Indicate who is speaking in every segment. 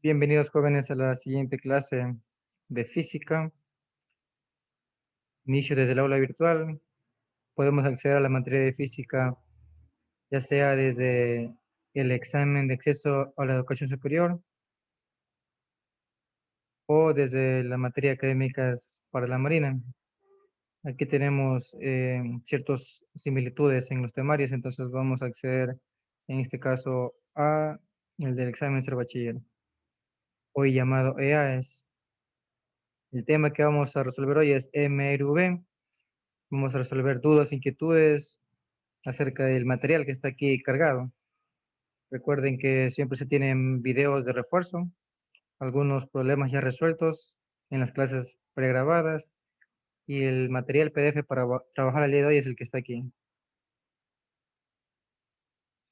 Speaker 1: Bienvenidos jóvenes a la siguiente clase de física. Inicio desde el aula virtual. Podemos acceder a la materia de física ya sea desde el examen de acceso a la educación superior o desde las materias académicas para la Marina. Aquí tenemos ciertas similitudes en los temarios, entonces vamos a acceder en este caso a el del examen de ser bachiller, hoy llamado EAES. El tema que vamos a resolver hoy es MRV. Vamos a resolver dudas, inquietudes acerca del material que está aquí cargado. Recuerden que siempre se tienen videos de refuerzo, algunos problemas ya resueltos en las clases pregrabadas y el material PDF para trabajar el día de hoy es el que está aquí.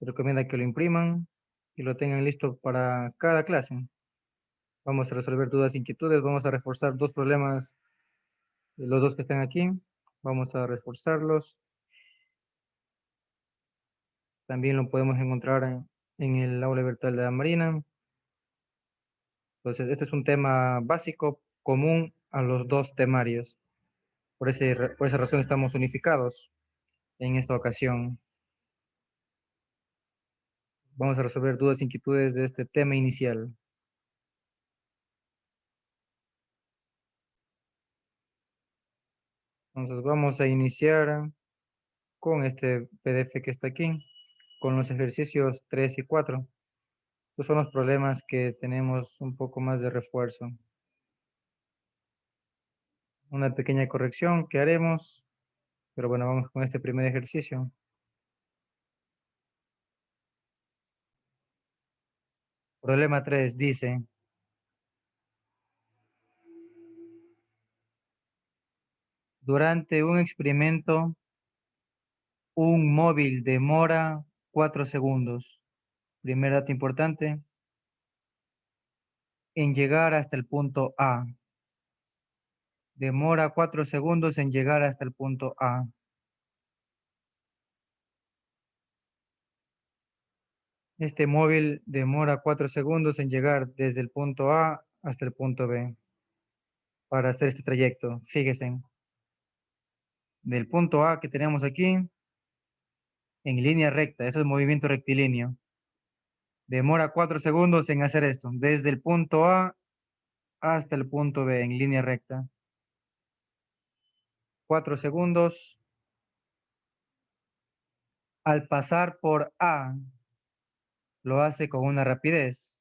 Speaker 1: Se recomienda que lo impriman y lo tengan listo para cada clase. Vamos a resolver dudas, inquietudes, vamos a reforzar dos problemas, los dos que están aquí. Vamos a reforzarlos. También lo podemos encontrar en el aula virtual de la Marina. Entonces, este es un tema básico común a los dos temarios. Por esa razón estamos unificados en esta ocasión. Vamos a resolver dudas e inquietudes de este tema inicial. Entonces, vamos a iniciar con este PDF que está aquí, con los ejercicios 3 y 4. Estos son los problemas que tenemos un poco más de refuerzo. Una pequeña corrección que haremos, pero bueno, vamos con este primer ejercicio. Problema 3 dice: durante un experimento, un móvil demora 4 segundos. Primer dato importante, en llegar hasta el punto A. Demora 4 segundos en llegar hasta el punto A. Este móvil demora 4 segundos en llegar desde el punto A hasta el punto B para hacer este trayecto. Fíjense, del punto A que tenemos aquí, en línea recta, eso es movimiento rectilíneo. Demora 4 segundos en hacer esto, desde el punto A hasta el punto B en línea recta. 4 segundos. Al pasar por A, lo hace con una rapidez.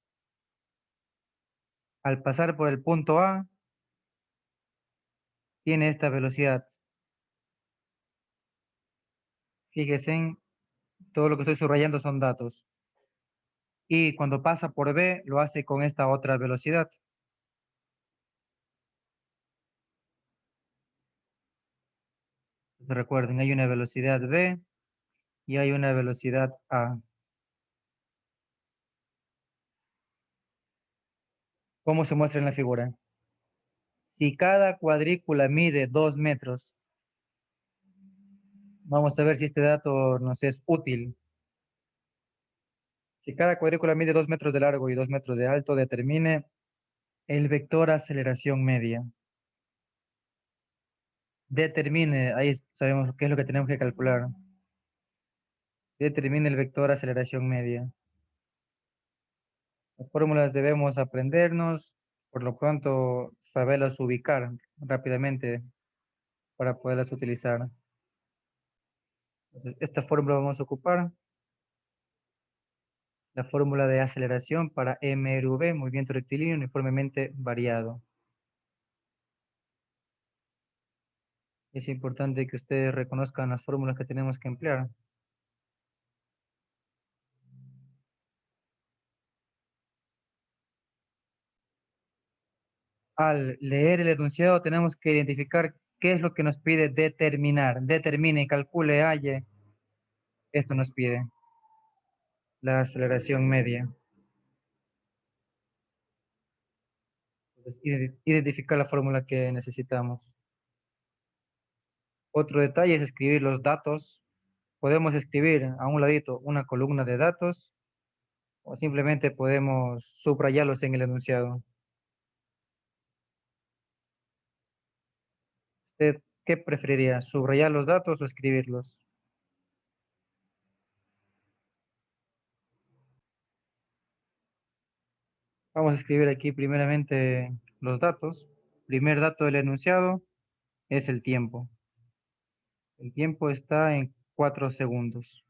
Speaker 1: Al pasar por el punto A, tiene esta velocidad. Fíjense en todo lo que estoy subrayando son datos. Y cuando pasa por B, lo hace con esta otra velocidad. Recuerden, hay una velocidad B y hay una velocidad A. ¿Cómo se muestra en la figura? Si cada cuadrícula mide 2 metros, vamos a ver si este dato nos es útil. Si cada cuadrícula mide 2 metros de largo y 2 metros de alto, determine el vector aceleración media. Determine, ahí sabemos qué es lo que tenemos que calcular. Determine el vector aceleración media. Las fórmulas debemos aprendernos, por lo pronto saberlas ubicar rápidamente para poderlas utilizar. Entonces, esta fórmula vamos a ocupar, la fórmula de aceleración para MRV, movimiento rectilíneo uniformemente variado. Es importante que ustedes reconozcan las fórmulas que tenemos que emplear. Al leer el enunciado tenemos que identificar qué es lo que nos pide determinar. Determine, calcule, halle. Esto nos pide la aceleración media. Entonces, identificar la fórmula que necesitamos. Otro detalle es escribir los datos. Podemos escribir a un ladito una columna de datos o simplemente podemos subrayarlos en el enunciado. ¿Usted qué preferiría? ¿Subrayar los datos o escribirlos? Vamos a escribir aquí primeramente los datos. Primer dato del enunciado es el tiempo. El tiempo está en 4 segundos.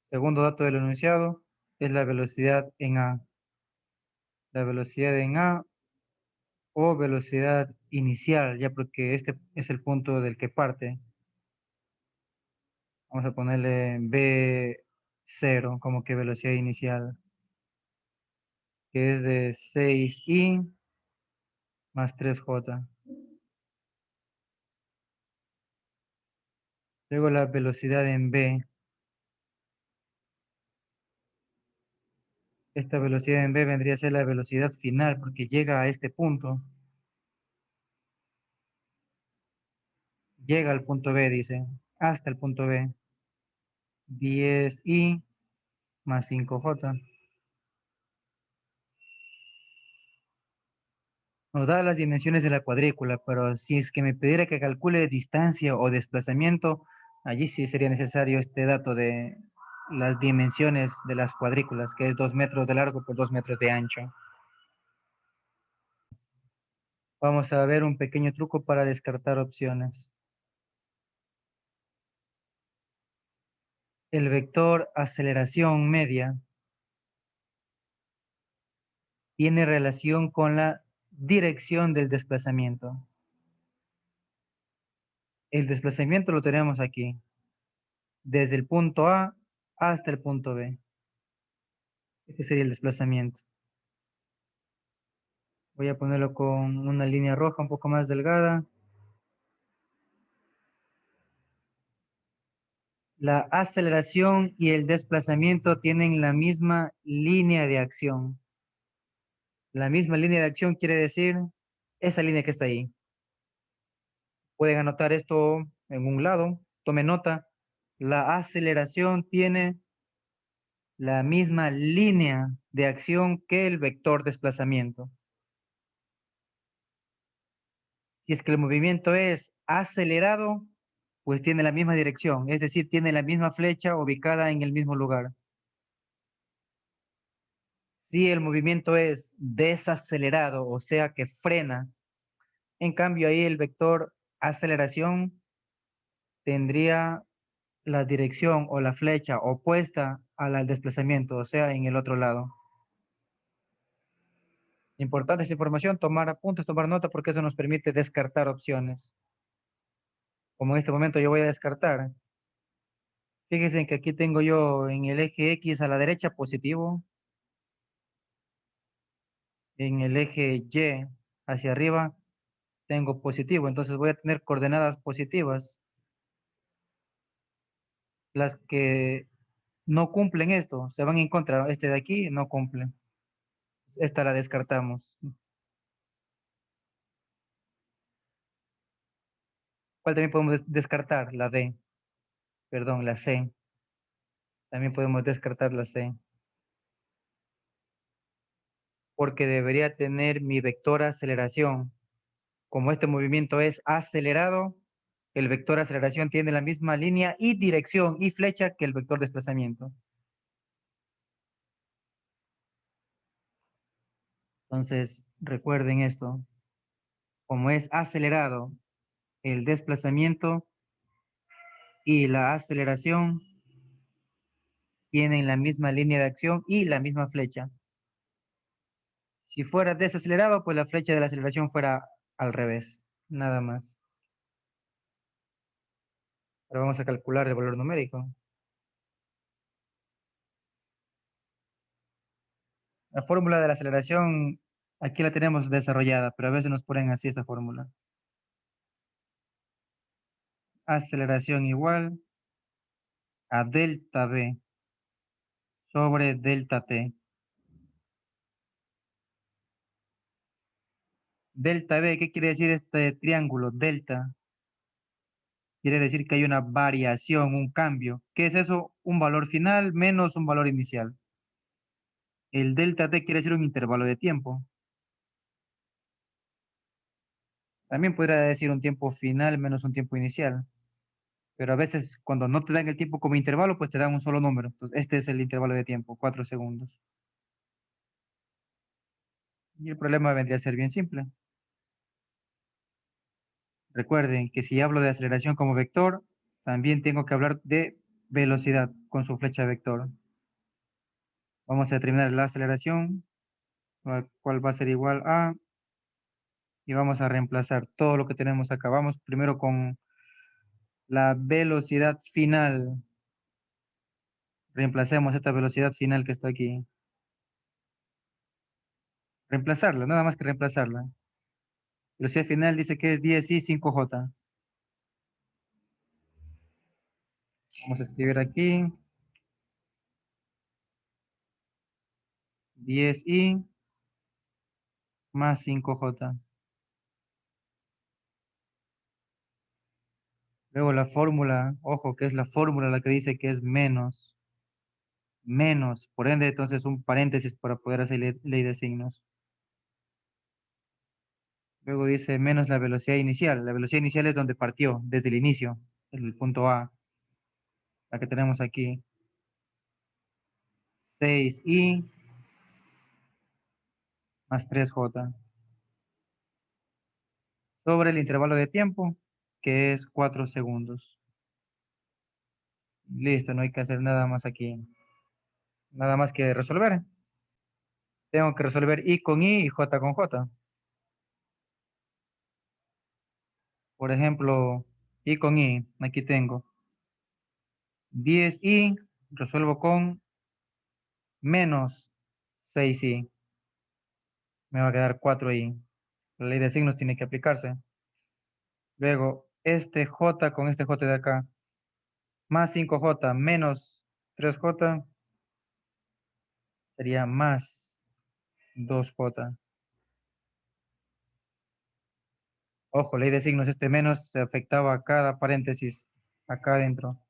Speaker 1: Segundo dato del enunciado es la velocidad en A. La velocidad en A o velocidad inicial, ya porque este es el punto del que parte. Vamos a ponerle B0 como que velocidad inicial, que es de 6i más 3j. Luego la velocidad en B. Esta velocidad en B vendría a ser la velocidad final porque llega a este punto. Llega al punto B, dice, hasta el punto B. 10i más 5j. Nos da las dimensiones de la cuadrícula, pero si es que me pidiera que calcule distancia o desplazamiento, allí sí sería necesario este dato de las dimensiones de las cuadrículas, que es 2 metros de largo por 2 metros de ancho. Vamos a ver un pequeño truco para descartar opciones. El vector aceleración media tiene relación con la dirección del desplazamiento. El desplazamiento lo tenemos aquí, desde el punto A hasta el punto B. Este sería el desplazamiento. Voy a ponerlo con una línea roja un poco más delgada. La aceleración y el desplazamiento tienen la misma línea de acción. La misma línea de acción quiere decir esa línea que está ahí. Pueden anotar esto en un lado. Tome nota. La aceleración tiene la misma línea de acción que el vector desplazamiento. Si es que el movimiento es acelerado, pues tiene la misma dirección, es decir, tiene la misma flecha ubicada en el mismo lugar. Si el movimiento es desacelerado, o sea que frena, en cambio ahí el vector aceleración tendría la dirección o la flecha opuesta al desplazamiento, o sea, en el otro lado. Importante esta información, tomar apuntes, tomar nota, porque eso nos permite descartar opciones. Como en este momento yo voy a descartar. Fíjense que aquí tengo yo en el eje X a la derecha positivo, en el eje Y hacia arriba tengo positivo, entonces voy a tener coordenadas positivas. Las que no cumplen esto, se van en contra. Este de aquí no cumple. Esta la descartamos. ¿Cuál también podemos descartar? La D, perdón, la C. También podemos descartar la C. Porque debería tener mi vector aceleración. Como este movimiento es acelerado, el vector aceleración tiene la misma línea y dirección y flecha que el vector desplazamiento. Entonces, recuerden esto. Como es acelerado, el desplazamiento y la aceleración tienen la misma línea de acción y la misma flecha. Si fuera desacelerado, pues la flecha de la aceleración fuera al revés, nada más. Ahora vamos a calcular el valor numérico. La fórmula de la aceleración, aquí la tenemos desarrollada, pero a veces nos ponen así esa fórmula. Aceleración igual a delta V sobre delta T. Delta V, ¿qué quiere decir este triángulo? Delta quiere decir que hay una variación, un cambio. ¿Qué es eso? Un valor final menos un valor inicial. El delta t quiere decir un intervalo de tiempo. También podría decir un tiempo final menos un tiempo inicial. Pero a veces cuando no te dan el tiempo como intervalo, pues te dan un solo número. Entonces, este es el intervalo de tiempo, 4 segundos. Y el problema vendría a ser bien simple. Recuerden que si hablo de aceleración como vector, también tengo que hablar de velocidad con su flecha vector. Vamos a determinar la aceleración, la cual va a ser igual a, y vamos a reemplazar todo lo que tenemos acá. Vamos primero con la velocidad final. Reemplacemos esta velocidad final que está aquí. Reemplazarla, nada más que reemplazarla. Velocidad final dice que es 10i 5j. Vamos a escribir aquí 10i más 5j. Luego la fórmula, ojo, que es la fórmula la que dice que es menos, menos. Por ende, entonces un paréntesis para poder hacer ley de signos. Luego dice menos la velocidad inicial. La velocidad inicial es donde partió, desde el inicio, el punto A, la que tenemos aquí. 6i más 3j. Sobre el intervalo de tiempo, que es 4 segundos. Listo, no hay que hacer nada más aquí. Nada más que resolver. Tengo que resolver i con i y j con j. Por ejemplo, i con i, aquí tengo 10i, resuelvo con menos 6i. Me va a quedar 4i. La ley de signos tiene que aplicarse. Luego, este j con este j de acá, más 5j menos 3j, sería más 2j. Ojo, ley de signos, este menos se afectaba a cada paréntesis acá adentro.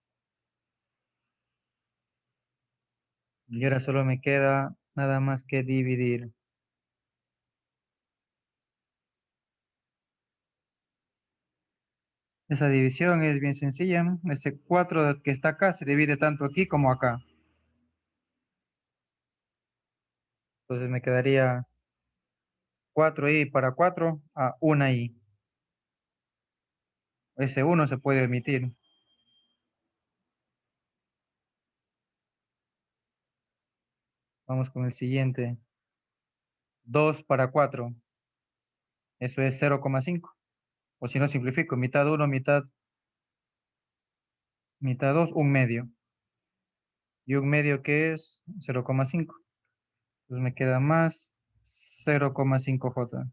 Speaker 1: Y ahora solo me queda nada más que dividir. Esa división es bien sencilla, ¿no? Ese 4 que está acá se divide tanto aquí como acá. Entonces me quedaría 4i para 4 a 1i. Ese 1 se puede omitir. Vamos con el siguiente. 2 para 4. Eso es 0,5. O si no simplifico, mitad 1, mitad 2, un medio. Y un medio que es 0,5. Entonces me queda más 0,5j.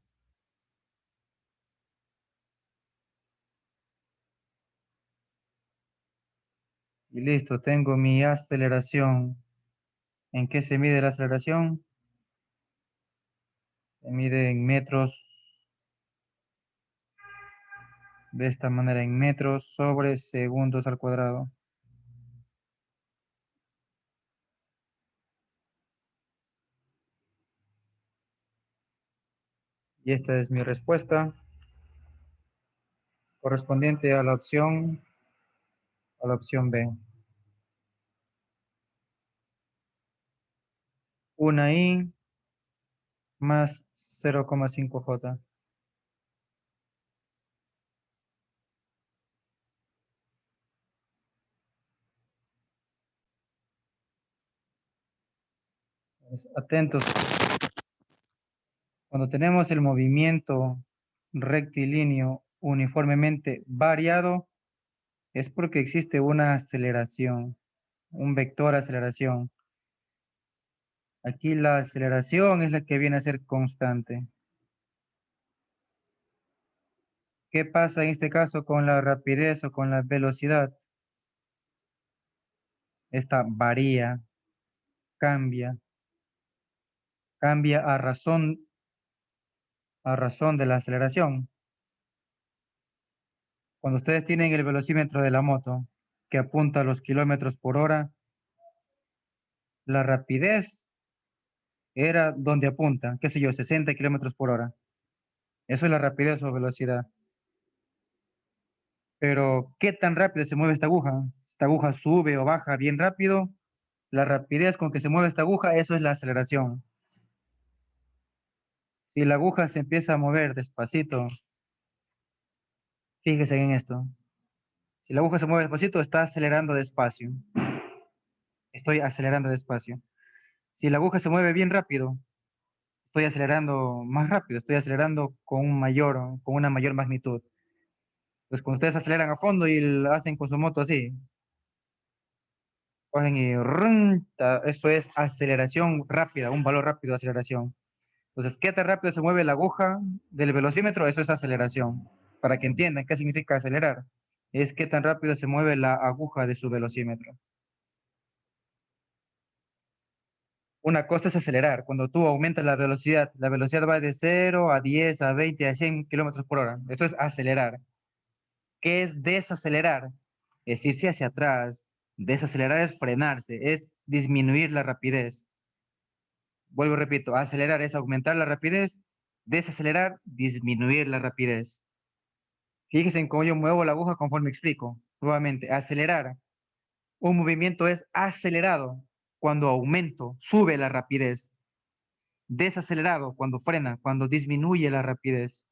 Speaker 1: Y listo, tengo mi aceleración. ¿En qué se mide la aceleración? Se mide en metros, de esta manera, en metros sobre segundos al cuadrado. Y esta es mi respuesta correspondiente a la opción B. 1i más 0,5j. Atentos, cuando tenemos el movimiento rectilíneo uniformemente variado, es porque existe una aceleración, un vector aceleración. Aquí la aceleración es la que viene a ser constante. ¿Qué pasa en este caso con la rapidez o con la velocidad? Esta varía, cambia, cambia a razón de la aceleración. Cuando ustedes tienen el velocímetro de la moto que apunta a los kilómetros por hora, la rapidez era donde apunta, qué sé yo, 60 kilómetros por hora. Eso es la rapidez o velocidad. Pero, ¿qué tan rápido se mueve esta aguja? Esta aguja sube o baja bien rápido. La rapidez con que se mueve esta aguja, eso es la aceleración. Si la aguja se empieza a mover despacito, fíjese en esto. Si la aguja se mueve despacito, está acelerando despacio. Estoy acelerando despacio. Si la aguja se mueve bien rápido, estoy acelerando más rápido, estoy acelerando con una mayor magnitud. Pues cuando ustedes aceleran a fondo y lo hacen con su moto así, cogen y ¡rum! Eso es aceleración rápida, un valor rápido de aceleración. Entonces, ¿qué tan rápido se mueve la aguja del velocímetro? Eso es aceleración. Para que entiendan qué significa acelerar, es qué tan rápido se mueve la aguja de su velocímetro. Una cosa es acelerar. Cuando tú aumentas la velocidad va de 0 a 10, a 20, a 100 kilómetros por hora. Esto es acelerar. ¿Qué es desacelerar? Es irse hacia atrás. Desacelerar es frenarse, es disminuir la rapidez. Vuelvo y repito, acelerar es aumentar la rapidez, desacelerar, disminuir la rapidez. Fíjense en cómo yo muevo la aguja conforme explico. Nuevamente, acelerar. Un movimiento es acelerado cuando aumento, sube la rapidez. Desacelerado cuando frena, cuando disminuye la rapidez.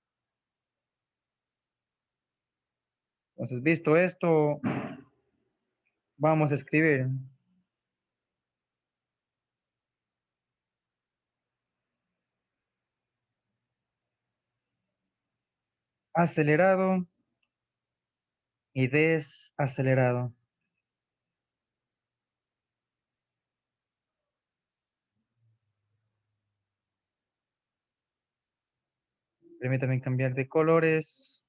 Speaker 1: Entonces, visto esto, vamos a escribir acelerado y desacelerado. Permítanme cambiar de colores.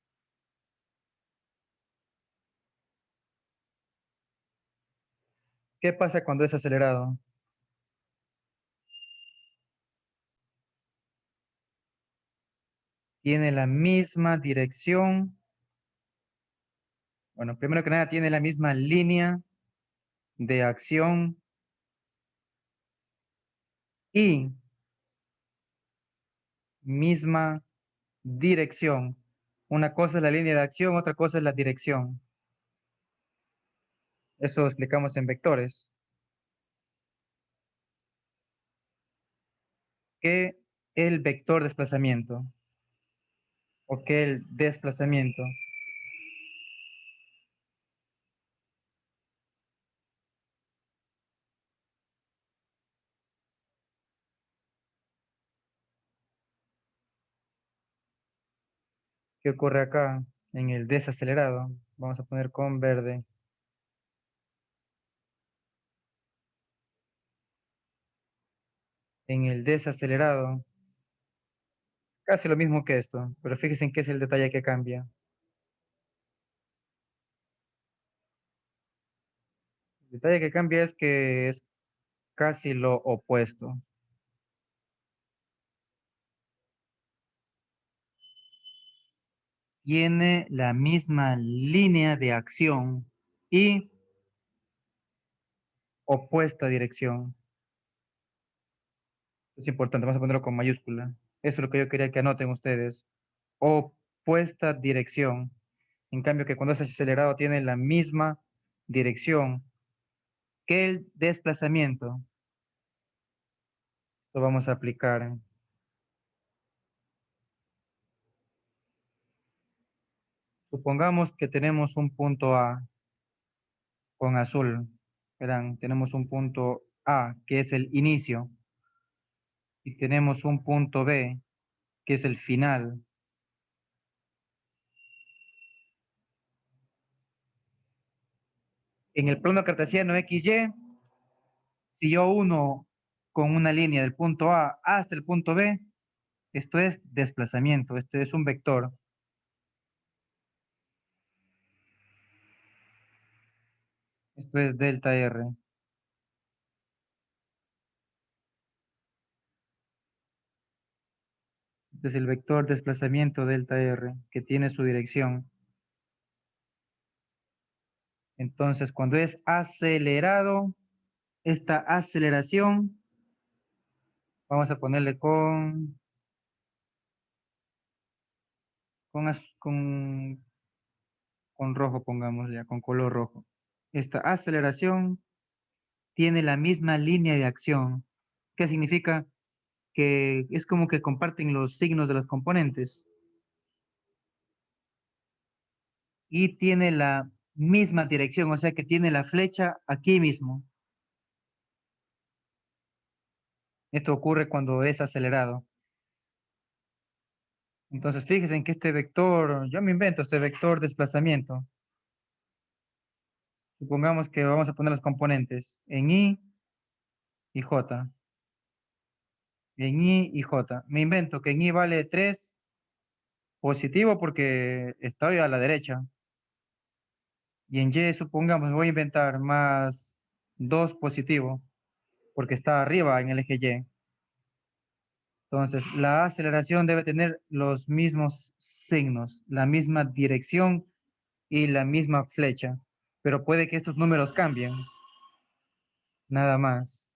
Speaker 1: ¿Qué pasa cuando es acelerado? Tiene la misma dirección. Bueno, primero que nada, tiene la misma línea de acción y misma dirección. Una cosa es la línea de acción, otra cosa es la dirección. Eso explicamos en vectores. ¿Qué el vector desplazamiento? ¿O qué el desplazamiento? ¿Qué ocurre acá en el desacelerado? Vamos a poner con verde. En el desacelerado, casi lo mismo que esto, pero fíjense en qué es el detalle que cambia. El detalle que cambia es que es casi lo opuesto. Tiene la misma línea de acción y opuesta dirección. Es importante, vamos a ponerlo con mayúscula. Esto es lo que yo quería que anoten ustedes. Opuesta dirección. En cambio, que cuando es acelerado tiene la misma dirección que el desplazamiento. Lo vamos a aplicar. Supongamos que tenemos un punto A con azul. Verán, tenemos un punto A, que es el inicio, y tenemos un punto B, que es el final. En el plano cartesiano XY, si yo uno con una línea del punto A hasta el punto B, esto es desplazamiento, este es un vector. Esto es delta R. Este es el vector desplazamiento delta R, que tiene su dirección. Entonces, cuando es acelerado, esta aceleración Vamos a ponerle con rojo, pongámosle, ya, con color rojo. Esta aceleración tiene la misma línea de acción. ¿Qué significa? Que es como que comparten los signos de los componentes y tiene la misma dirección, o sea que tiene la flecha aquí mismo. Esto ocurre cuando es acelerado. Entonces, fíjense en que este vector, yo me invento este vector desplazamiento. Supongamos que vamos a poner los componentes en I y J. En I y J. Me invento que en I vale 3 positivo porque estoy a la derecha. Y en Y, supongamos, voy a inventar más 2 positivo porque está arriba en el eje Y. Entonces, la aceleración debe tener los mismos signos, la misma dirección y la misma flecha, pero puede que estos números cambien, nada más.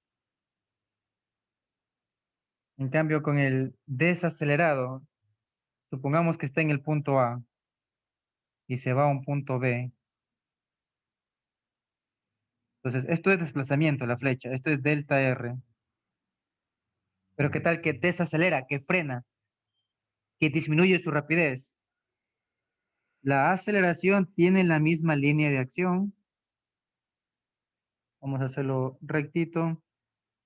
Speaker 1: En cambio, con el desacelerado, supongamos que está en el punto A y se va a un punto B. Entonces, esto es desplazamiento, la flecha, esto es delta R. Pero ¿qué tal que desacelera, que frena, que disminuye su rapidez? La aceleración tiene la misma línea de acción. Vamos a hacerlo rectito.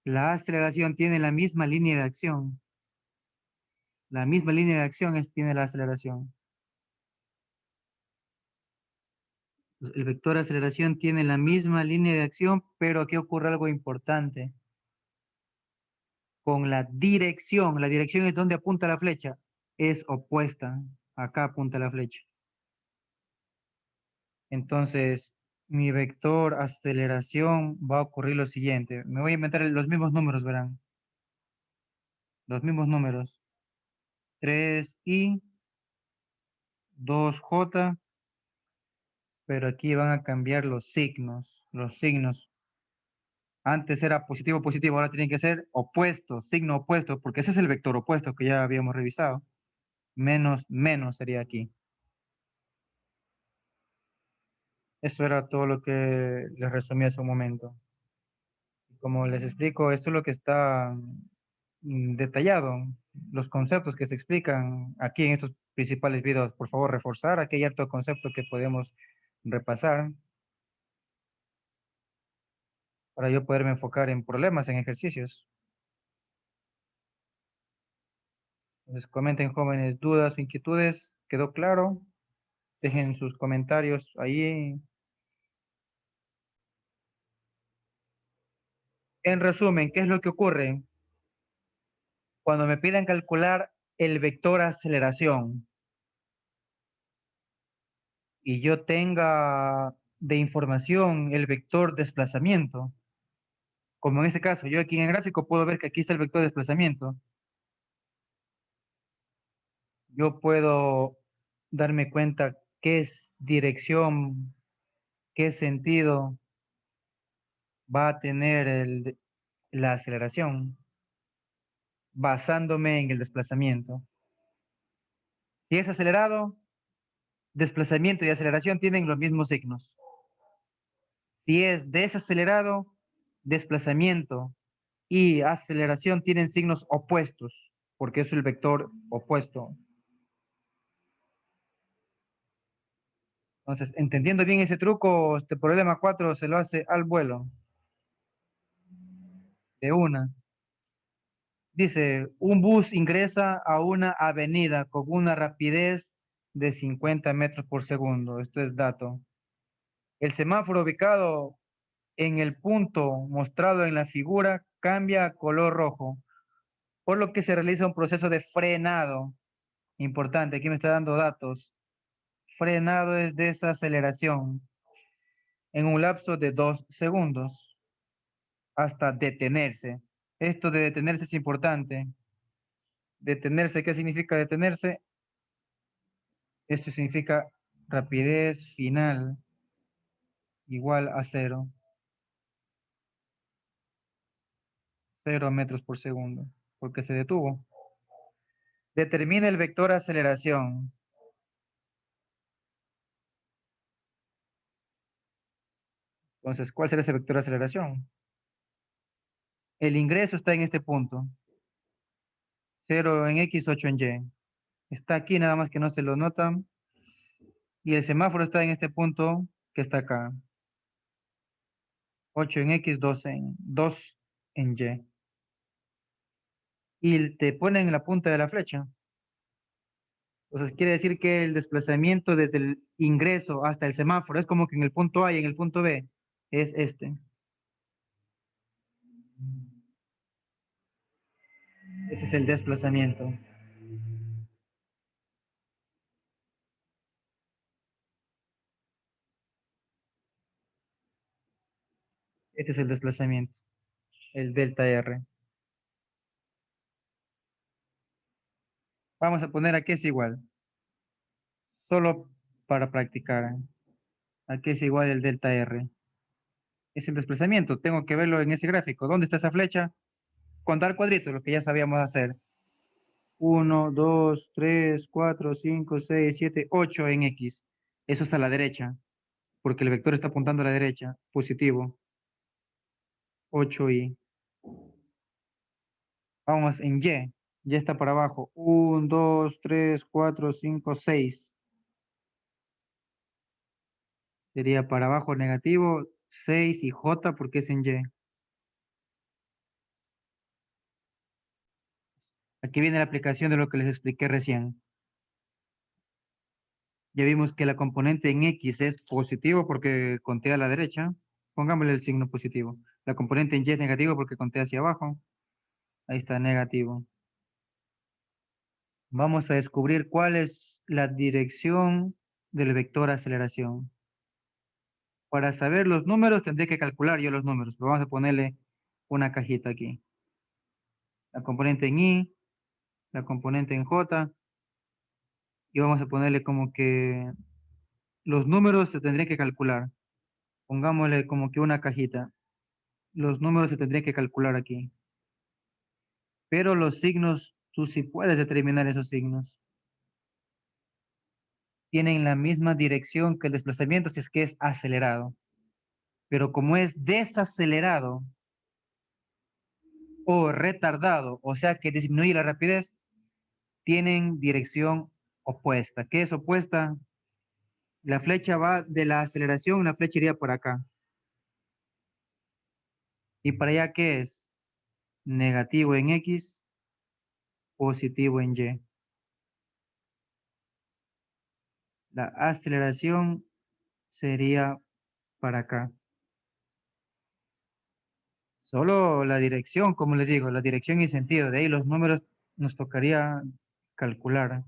Speaker 1: La aceleración tiene la misma línea de acción. La misma línea de acción tiene la aceleración. Entonces, el vector de aceleración tiene la misma línea de acción, pero aquí ocurre algo importante. Con la dirección es donde apunta la flecha, es opuesta. Acá apunta la flecha. Entonces, mi vector aceleración va a ocurrir lo siguiente. Me voy a inventar los mismos números, verán. Los mismos números. 3i, 2j, pero aquí van a cambiar los signos. Los signos. Antes era positivo, positivo, ahora tienen que ser opuestos, signo opuesto, porque ese es el vector opuesto que ya habíamos revisado. Menos, menos sería aquí. Eso era todo lo que les resumí hace un momento. Como les explico, esto es lo que está detallado, los conceptos que se explican aquí en estos principales videos. Por favor, reforzar. Aquí hay harto concepto que podemos repasar para yo poderme enfocar en problemas, en ejercicios. Entonces, comenten, jóvenes, dudas o inquietudes. ¿Quedó claro? Dejen sus comentarios ahí. En resumen, ¿qué es lo que ocurre cuando me piden calcular el vector aceleración y yo tenga de información el vector desplazamiento? Como en este caso, yo aquí en el gráfico puedo ver que aquí está el vector de desplazamiento. Yo puedo darme cuenta qué es dirección, qué sentido va a tener la aceleración basándome en el desplazamiento. Si es acelerado, desplazamiento y aceleración tienen los mismos signos. Si es desacelerado, desplazamiento y aceleración tienen signos opuestos, porque es el vector opuesto. Entonces, entendiendo bien ese truco, este problema 4 se lo hace al vuelo, de una. Dice, un bus ingresa a una avenida con una rapidez de 50 metros por segundo. Esto es dato. El semáforo ubicado en el punto mostrado en la figura cambia a color rojo, por lo que se realiza un proceso de frenado. Importante, aquí me está dando datos. Frenado es desaceleración en un lapso de 2 segundos hasta detenerse. Esto de detenerse es importante. Detenerse, ¿qué significa detenerse? Eso significa rapidez final igual a cero. 0 metros por segundo. porque se detuvo. Determina el vector aceleración. Entonces, ¿cuál será ese vector aceleración? El ingreso está en este punto. 0 en X, 8 en Y. Está aquí, nada más que no se lo notan. Y el semáforo está en este punto que está acá. 8 en X, 2 en Y. Y te ponen la punta de la flecha. Entonces quiere decir que el desplazamiento desde el ingreso hasta el semáforo es como que en el punto A y en el punto B es este. Ese es el desplazamiento. Este es el desplazamiento, el delta R. Vamos a poner aquí es igual, solo para practicar. Aquí es igual el delta R. Es el desplazamiento, tengo que verlo en ese gráfico. ¿Dónde está esa flecha? Contar cuadritos, lo que ya sabíamos hacer. 1, 2, 3, 4, 5, 6, 7, 8 en X. Eso es a la derecha, porque el vector está apuntando a la derecha, positivo. 8Y. Vamos en Y. Ya está para abajo. 1, 2, 3, 4, 5, 6. Sería para abajo negativo 6 y J porque es en Y. Aquí viene la aplicación de lo que les expliqué recién. Ya vimos que la componente en X es positivo porque conté a la derecha. Pongámosle el signo positivo. La componente en Y es negativo porque conté hacia abajo. Ahí está, negativo. Vamos a descubrir cuál es la dirección del vector aceleración. Para saber los números tendré que calcular yo los números. Pero vamos a ponerle una cajita aquí. La componente en Y, la componente en J, y vamos a ponerle como que los números se tendrían que calcular. Pongámosle como que una cajita. Los números se tendrían que calcular aquí. Pero los signos, tú sí puedes determinar esos signos. Tienen la misma dirección que el desplazamiento si es que es acelerado. Pero como es desacelerado o retardado, o sea que disminuye la rapidez, tienen dirección opuesta. ¿Qué es opuesta? La flecha va de la aceleración, la flecha iría por acá. ¿Y para allá qué es? Negativo en X, positivo en Y. La aceleración sería para acá. Solo la dirección, como les digo, la dirección y sentido. De ahí los números nos tocaría calcular.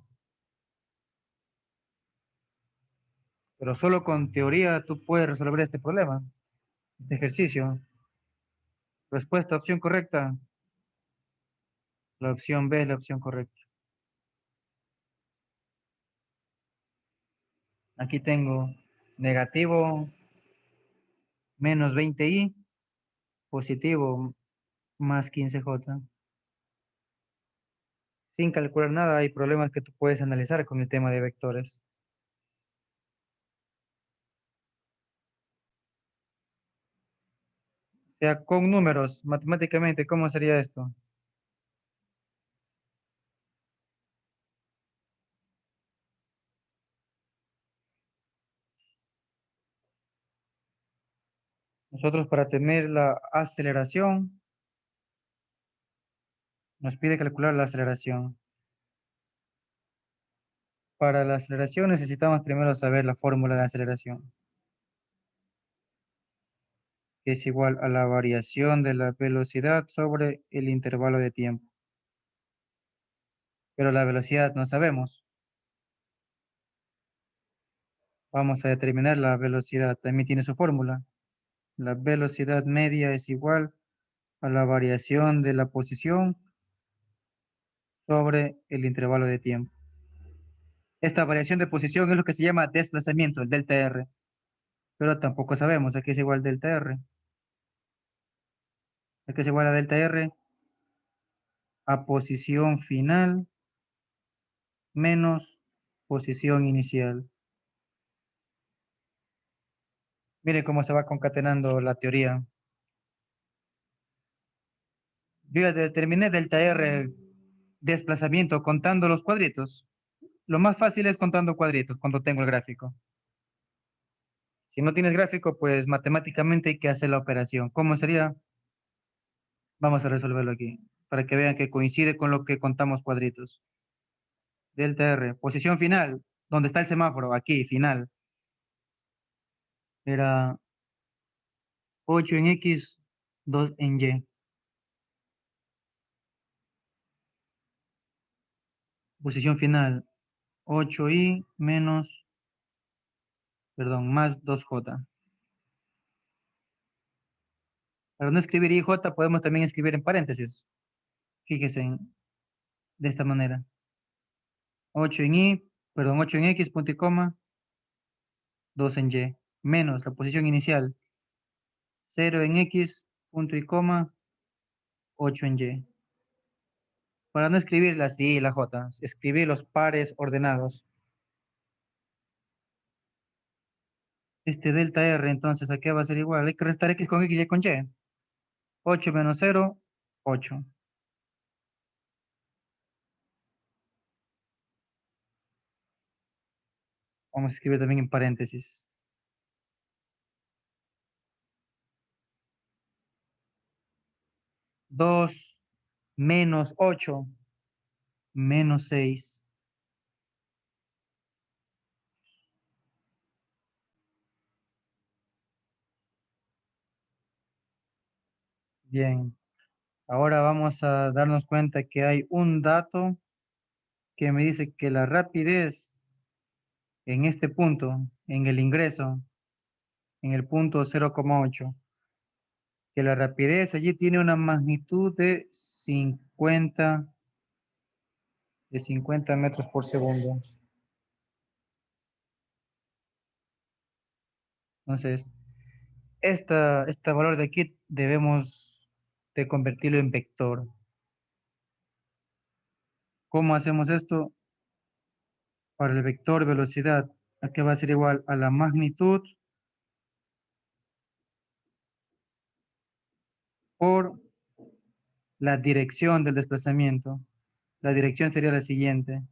Speaker 1: Pero solo con teoría tú puedes resolver este problema, este ejercicio. Respuesta, opción correcta. La opción B es la opción correcta. Aquí tengo negativo menos 20i, positivo más 15j. Sin calcular nada, hay problemas que tú puedes analizar con el tema de vectores. O sea, con números, matemáticamente, ¿cómo sería esto? Nosotros para tener la aceleración, nos pide calcular la aceleración. Para la aceleración necesitamos primero saber la fórmula de aceleración, que es igual a la variación de la velocidad sobre el intervalo de tiempo. Pero la velocidad no sabemos. Vamos a determinar la velocidad. También tiene su fórmula. La velocidad media es igual a la variación de la posición sobre el intervalo de tiempo. Esta variación de posición es lo que se llama desplazamiento, el delta R. Pero tampoco sabemos. Aquí es igual delta R. Aquí es igual a delta R a posición final menos posición inicial. Mire cómo se va concatenando la teoría. Yo ya determiné delta R desplazamiento contando los cuadritos. Lo más fácil es contando cuadritos cuando tengo el gráfico. Si no tienes gráfico, pues matemáticamente hay que hacer la operación. ¿Cómo sería? Vamos a resolverlo aquí, para que vean que coincide con lo que contamos cuadritos. Delta R, posición final, donde está el semáforo, aquí, final. Era 8 en X, 2 en Y. Posición final, 8Y menos, perdón, más 2J. Para no escribir IJ, podemos también escribir en paréntesis. Fíjese de esta manera. 8 en Y, perdón, 8 en X, punto y coma, 2 en Y, menos la posición inicial, 0 en X, punto y coma, 8 en Y. Para no escribir la I y la J, escribir los pares ordenados. Este delta R, entonces, ¿a qué va a ser igual? Hay que restar X con X y con Y. 8 menos 0, 8. Vamos a escribir también en paréntesis. 2 menos 8 menos 6. Bien, ahora vamos a darnos cuenta que hay un dato que me dice que la rapidez en este punto, en el ingreso, en el punto 0,8, que la rapidez allí tiene una magnitud de 50 metros por segundo. Entonces, este valor de aquí debemos de convertirlo en vector. ¿Cómo hacemos esto? Para el vector velocidad, aquí va a ser igual a la magnitud por la dirección del desplazamiento. La dirección sería la siguiente.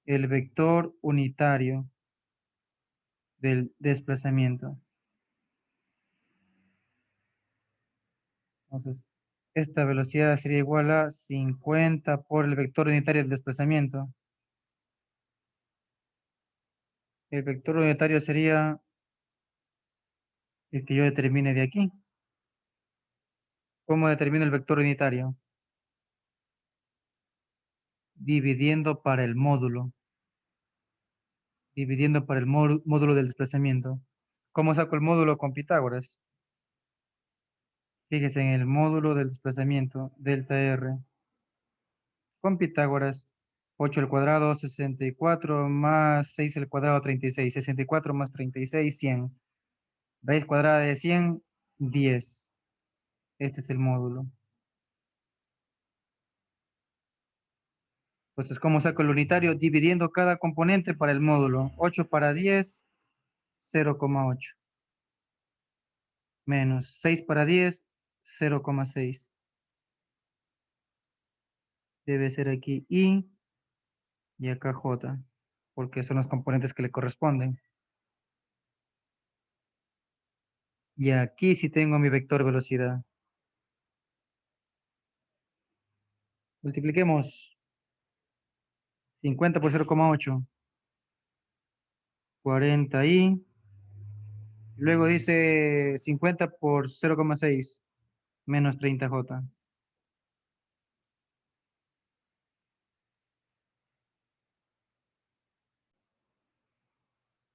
Speaker 1: El vector unitario del desplazamiento. Entonces, esta velocidad sería igual a 50 por el vector unitario del desplazamiento. El vector unitario sería el que yo determine de aquí. ¿Cómo determino el vector unitario? Dividiendo para el módulo. Dividiendo para el módulo del desplazamiento. ¿Cómo saco el módulo con Pitágoras? Fíjese en el módulo del desplazamiento, delta R. Con Pitágoras, 8 al cuadrado, 64, más 6 al cuadrado, 36. 64 más 36, 100. Raíz cuadrada de 100, 10. Este es el módulo. Entonces, ¿cómo saco el unitario? Dividiendo cada componente para el módulo. 8 para 10, 0,8. Menos 6 para 10, 0,6. Debe ser aquí I y acá J, porque son los componentes que le corresponden. Y aquí sí tengo mi vector velocidad. Multipliquemos 50 por 0,8, 40i. Luego dice 50 por 0,6, menos 30j.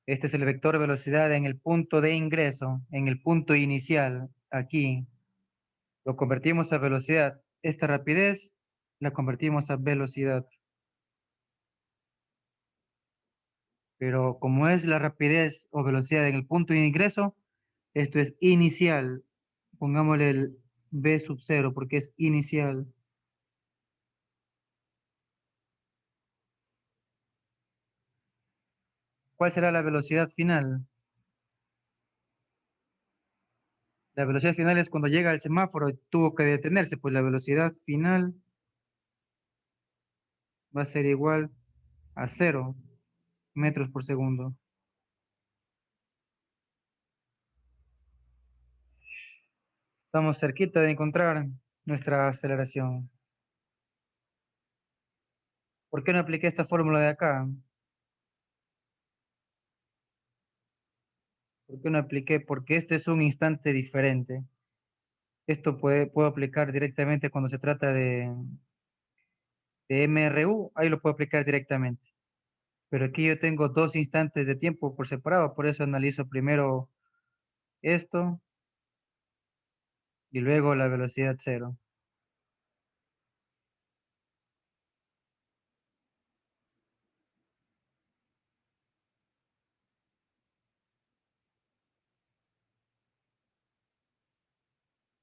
Speaker 1: Este es el vector velocidad en el punto de ingreso, en el punto inicial, aquí. Lo convertimos a velocidad. Esta rapidez la convertimos a velocidad. Pero como es la rapidez o velocidad en el punto de ingreso, esto es inicial. Pongámosle el v sub 0 porque es inicial. ¿Cuál será la velocidad final? La velocidad final es cuando llega al semáforo y tuvo que detenerse, pues la velocidad final va a ser igual a 0 metros por segundo. Estamos cerquita de encontrar nuestra aceleración. ¿Por qué no apliqué esta fórmula de acá? ¿Por qué no apliqué? Porque este es un instante diferente. Esto puedo aplicar directamente cuando se trata de MRU, ahí lo puedo aplicar directamente. Pero aquí yo tengo dos instantes de tiempo por separado, por eso analizo primero esto y luego la velocidad cero.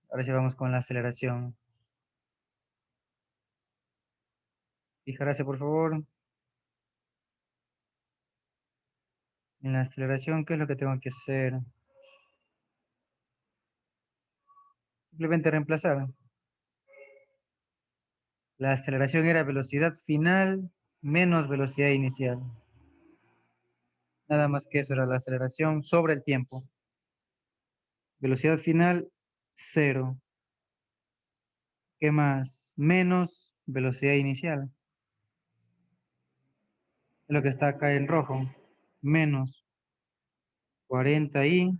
Speaker 1: Ahora sí vamos con la aceleración. Fijarse, por favor, en la aceleración, ¿qué es lo que tengo que hacer? Simplemente reemplazar. La aceleración era velocidad final menos velocidad inicial. Nada más que eso era la aceleración sobre el tiempo. Velocidad final, cero. ¿Qué más? Menos velocidad inicial. Es lo que está acá en rojo. Menos 40i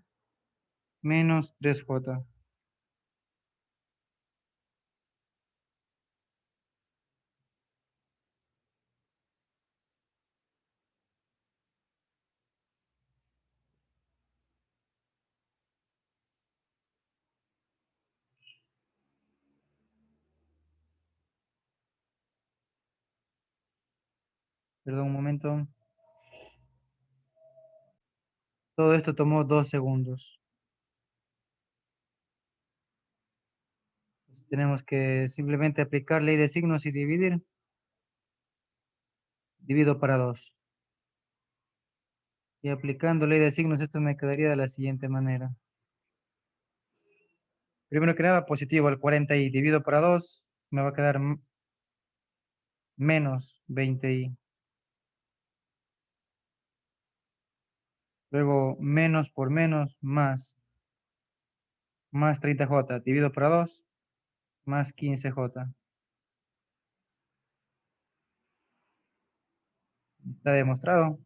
Speaker 1: menos 3j. Perdón un momento. Todo esto tomó 2 segundos. Entonces, tenemos que simplemente aplicar ley de signos y dividir. Divido para 2. Y aplicando ley de signos, esto me quedaría de la siguiente manera. Primero que nada, positivo, el 40i dividido para 2 me va a quedar menos 20i. Luego, menos por menos, más 30j dividido para 2 más 15j. Está demostrado.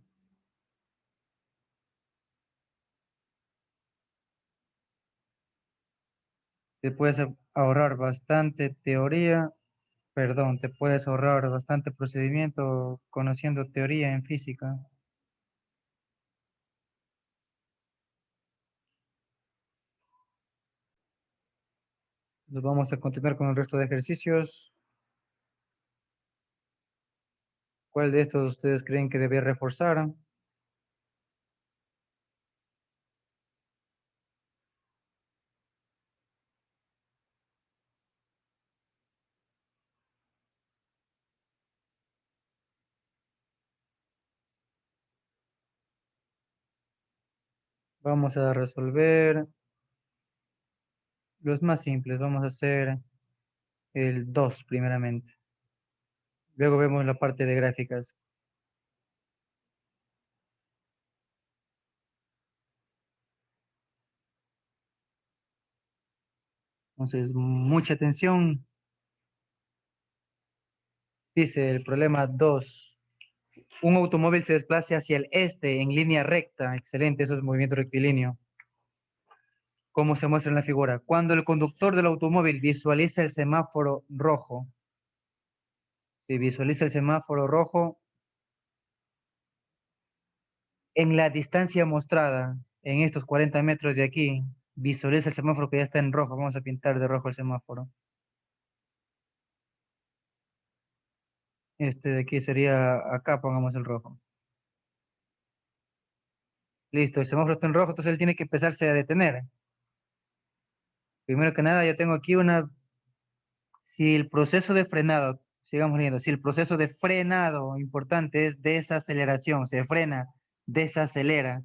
Speaker 1: Te puedes ahorrar bastante teoría, perdón, te puedes ahorrar bastante procedimiento conociendo teoría en física. Nos vamos a continuar con el resto de ejercicios. ¿Cuál de estos ustedes creen que debe reforzar? Vamos a resolver los más simples. Vamos a hacer el 2 primeramente. Luego vemos la parte de gráficas. Entonces, mucha atención. Dice el problema 2. Un automóvil se desplaza hacia el este en línea recta. Excelente, eso es movimiento rectilíneo. Como se muestra en la figura. Cuando el conductor del automóvil visualiza el semáforo rojo, si visualiza el semáforo rojo, en la distancia mostrada, en estos 40 metros de aquí, visualiza el semáforo que ya está en rojo. Vamos a pintar de rojo el semáforo. Este de aquí sería, acá pongamos el rojo. Listo, el semáforo está en rojo, entonces él tiene que empezarse a detener. Primero que nada, yo tengo aquí si el proceso de frenado, sigamos leyendo, si el proceso de frenado importante es desaceleración, se frena desacelera.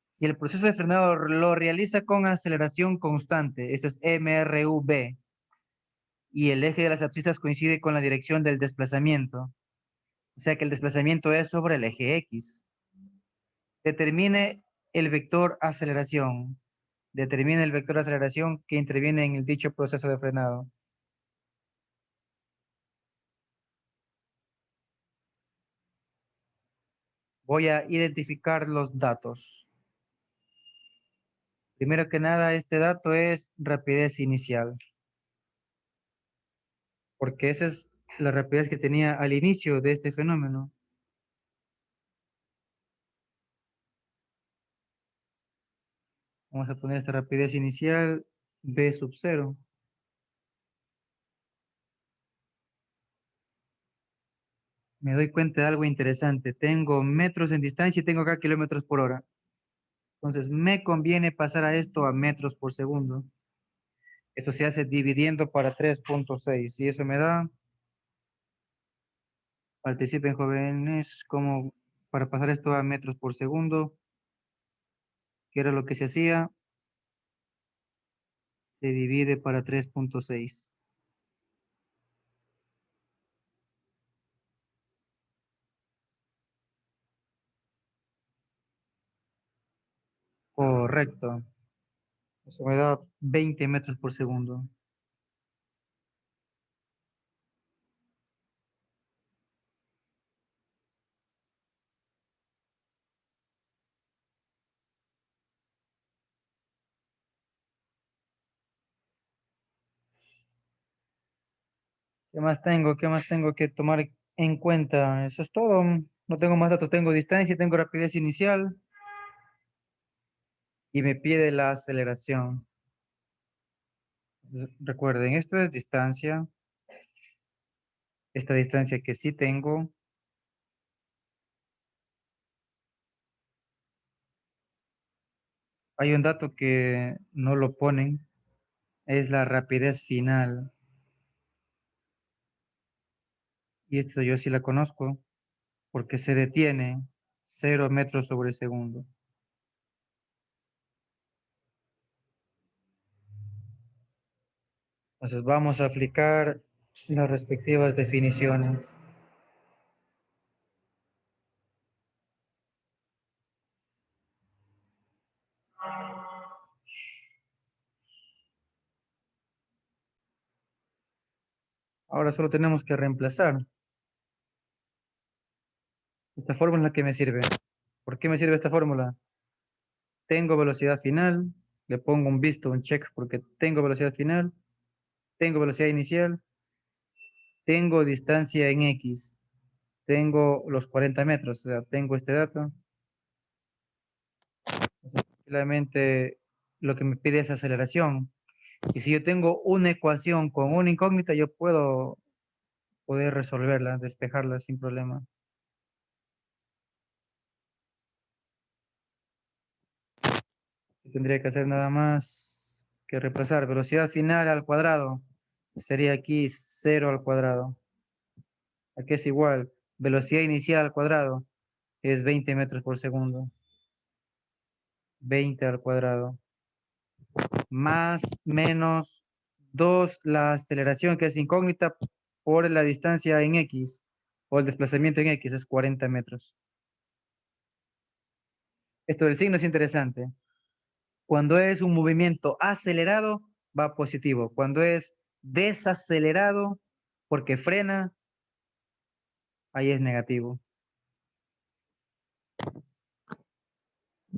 Speaker 1: Si el proceso de frenado lo realiza con aceleración constante, eso es MRV, y el eje de las abscisas coincide con la dirección del desplazamiento, o sea que el desplazamiento es sobre el eje X. Determine el vector aceleración. Determine el vector aceleración que interviene en el dicho proceso de frenado. Voy a identificar los datos. Primero que nada, este dato es rapidez inicial, porque esa es la rapidez que tenía al inicio de este fenómeno. Vamos a poner esta rapidez inicial v sub 0. Me doy cuenta de algo interesante. Tengo metros en distancia y tengo acá kilómetros por hora. Entonces, me conviene pasar a esto a metros por segundo. Esto se hace dividiendo para 3.6 y eso me da, participen jóvenes, como para pasar esto a metros por segundo, que era lo que se hacía, se divide para 3.6. Correcto. Eso me da 20 metros por segundo. ¿Qué más tengo? ¿Qué más tengo que tomar en cuenta? Eso es todo. No tengo más datos. Tengo distancia, tengo rapidez inicial y me pide la aceleración. Recuerden, esto es distancia. Esta distancia que sí tengo. Hay un dato que no lo ponen. Es la rapidez final. Y esto yo sí la conozco porque se detiene 0 metros sobre segundo. Entonces vamos a aplicar las respectivas definiciones. Ahora solo tenemos que reemplazar. Esta fórmula que me sirve. ¿Por qué me sirve esta fórmula? Tengo velocidad final, le pongo un visto, un check porque tengo velocidad final, tengo velocidad inicial, tengo distancia en X, tengo los 40 metros, o sea, tengo este dato. Simplemente lo que me pide es aceleración. Y si yo tengo una ecuación con una incógnita, yo puedo poder resolverla, despejarla sin problema. Tendría que hacer nada más que reemplazar velocidad final al cuadrado. Sería aquí 0 al cuadrado. Aquí es igual. Velocidad inicial al cuadrado es 20 metros por segundo. 20 al cuadrado. Más, menos 2 la aceleración que es incógnita por la distancia en X o el desplazamiento en X es 40 metros. Esto del signo es interesante. Cuando es un movimiento acelerado, va positivo. Cuando es desacelerado, porque frena, ahí es negativo.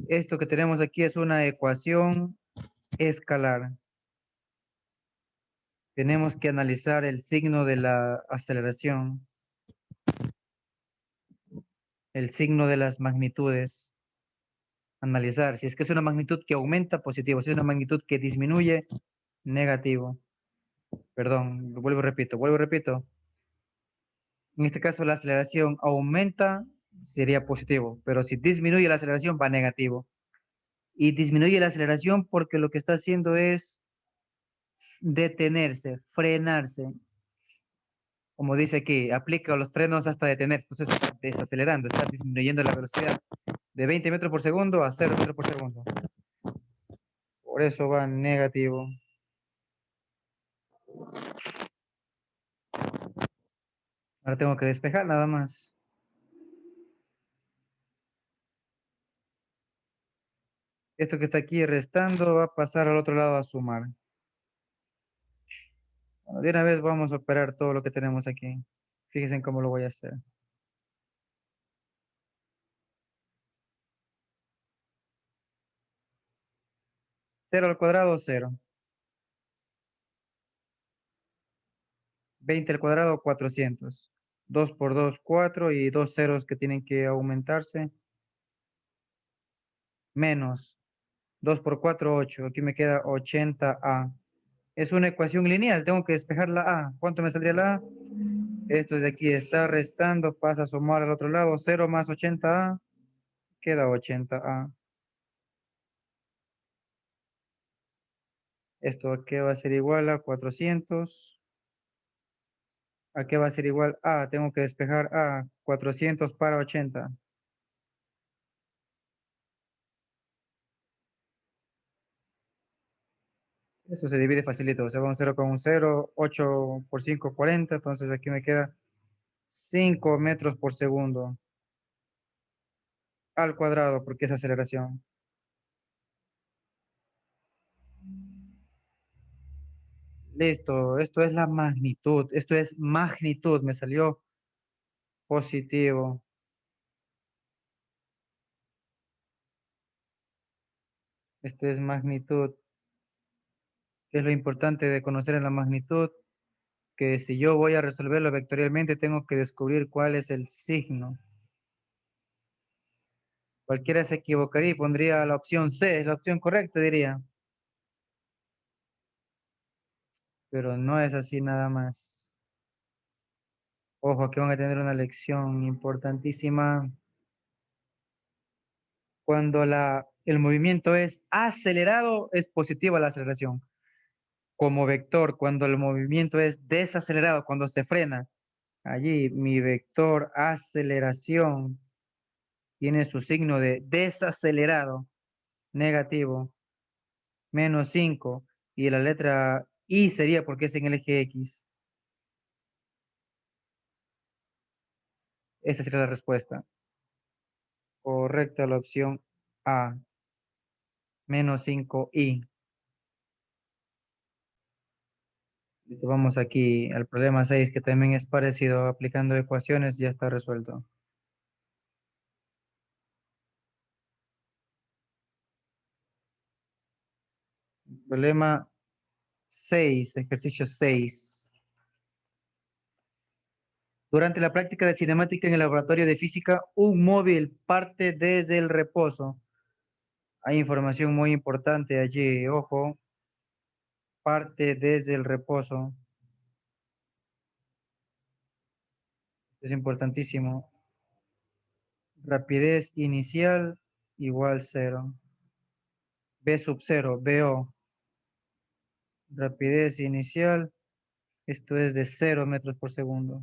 Speaker 1: Esto que tenemos aquí es una ecuación escalar. Tenemos que analizar el signo de la aceleración, el signo de las magnitudes. Analizar si es que es una magnitud que aumenta, positivo. Si es una magnitud que disminuye, negativo. Perdón, vuelvo, repito. En este caso la aceleración aumenta, sería positivo, pero si disminuye la aceleración va negativo. Y disminuye la aceleración porque lo que está haciendo es detenerse, frenarse. Como dice aquí, aplica los frenos hasta detener. Entonces está desacelerando, está disminuyendo la velocidad. De 20 metros por segundo a 0 metros por segundo. Por eso va negativo. Ahora tengo que despejar nada más. Esto que está aquí restando va a pasar al otro lado a sumar. Bueno, de una vez vamos a operar todo lo que tenemos aquí. Fíjense en cómo lo voy a hacer. 0 al cuadrado, 0. 20 al cuadrado, 400. 2 por 2, 4 y dos ceros que tienen que aumentarse. Menos 2 por 4, 8. Aquí me queda 80A. Es una ecuación lineal, tengo que despejar la A. ¿Cuánto me saldría la A? Esto de aquí está restando, pasa a sumar al otro lado. 0 más 80A, queda 80A. Esto aquí va a ser igual a 400. ¿A qué va a ser igual a? Tengo que despejar a 400 para 80. Eso se divide facilito. O sea, va un 0 con un 0, 8 por 5, 40. Entonces aquí me queda 5 metros por segundo al cuadrado, porque es aceleración. Listo, esto es la magnitud. Esto es magnitud. Me salió positivo. Esto es magnitud. ¿Qué es lo importante de conocer en la magnitud? Que si yo voy a resolverlo vectorialmente, tengo que descubrir cuál es el signo. Cualquiera se equivocaría y pondría la opción C, es la opción correcta, diría. Pero no es así nada más. Ojo, aquí van a tener una lección importantísima. Cuando el movimiento es acelerado, es positiva la aceleración. Como vector, cuando el movimiento es desacelerado, cuando se frena, allí mi vector aceleración tiene su signo de desacelerado, negativo, -5, y la letra I sería porque es en el eje X. Esa sería la respuesta. Correcta la opción A, -5i. Listo, vamos aquí al problema 6, que también es parecido, aplicando ecuaciones, ya está resuelto. Problema 6, ejercicio 6. Durante la práctica de cinemática en el laboratorio de física, un móvil parte desde el reposo. Hay información muy importante allí, ojo, parte desde el reposo. Es importantísimo. Rapidez inicial igual 0. V sub 0, VO. Rapidez inicial, esto es de 0 metros por segundo.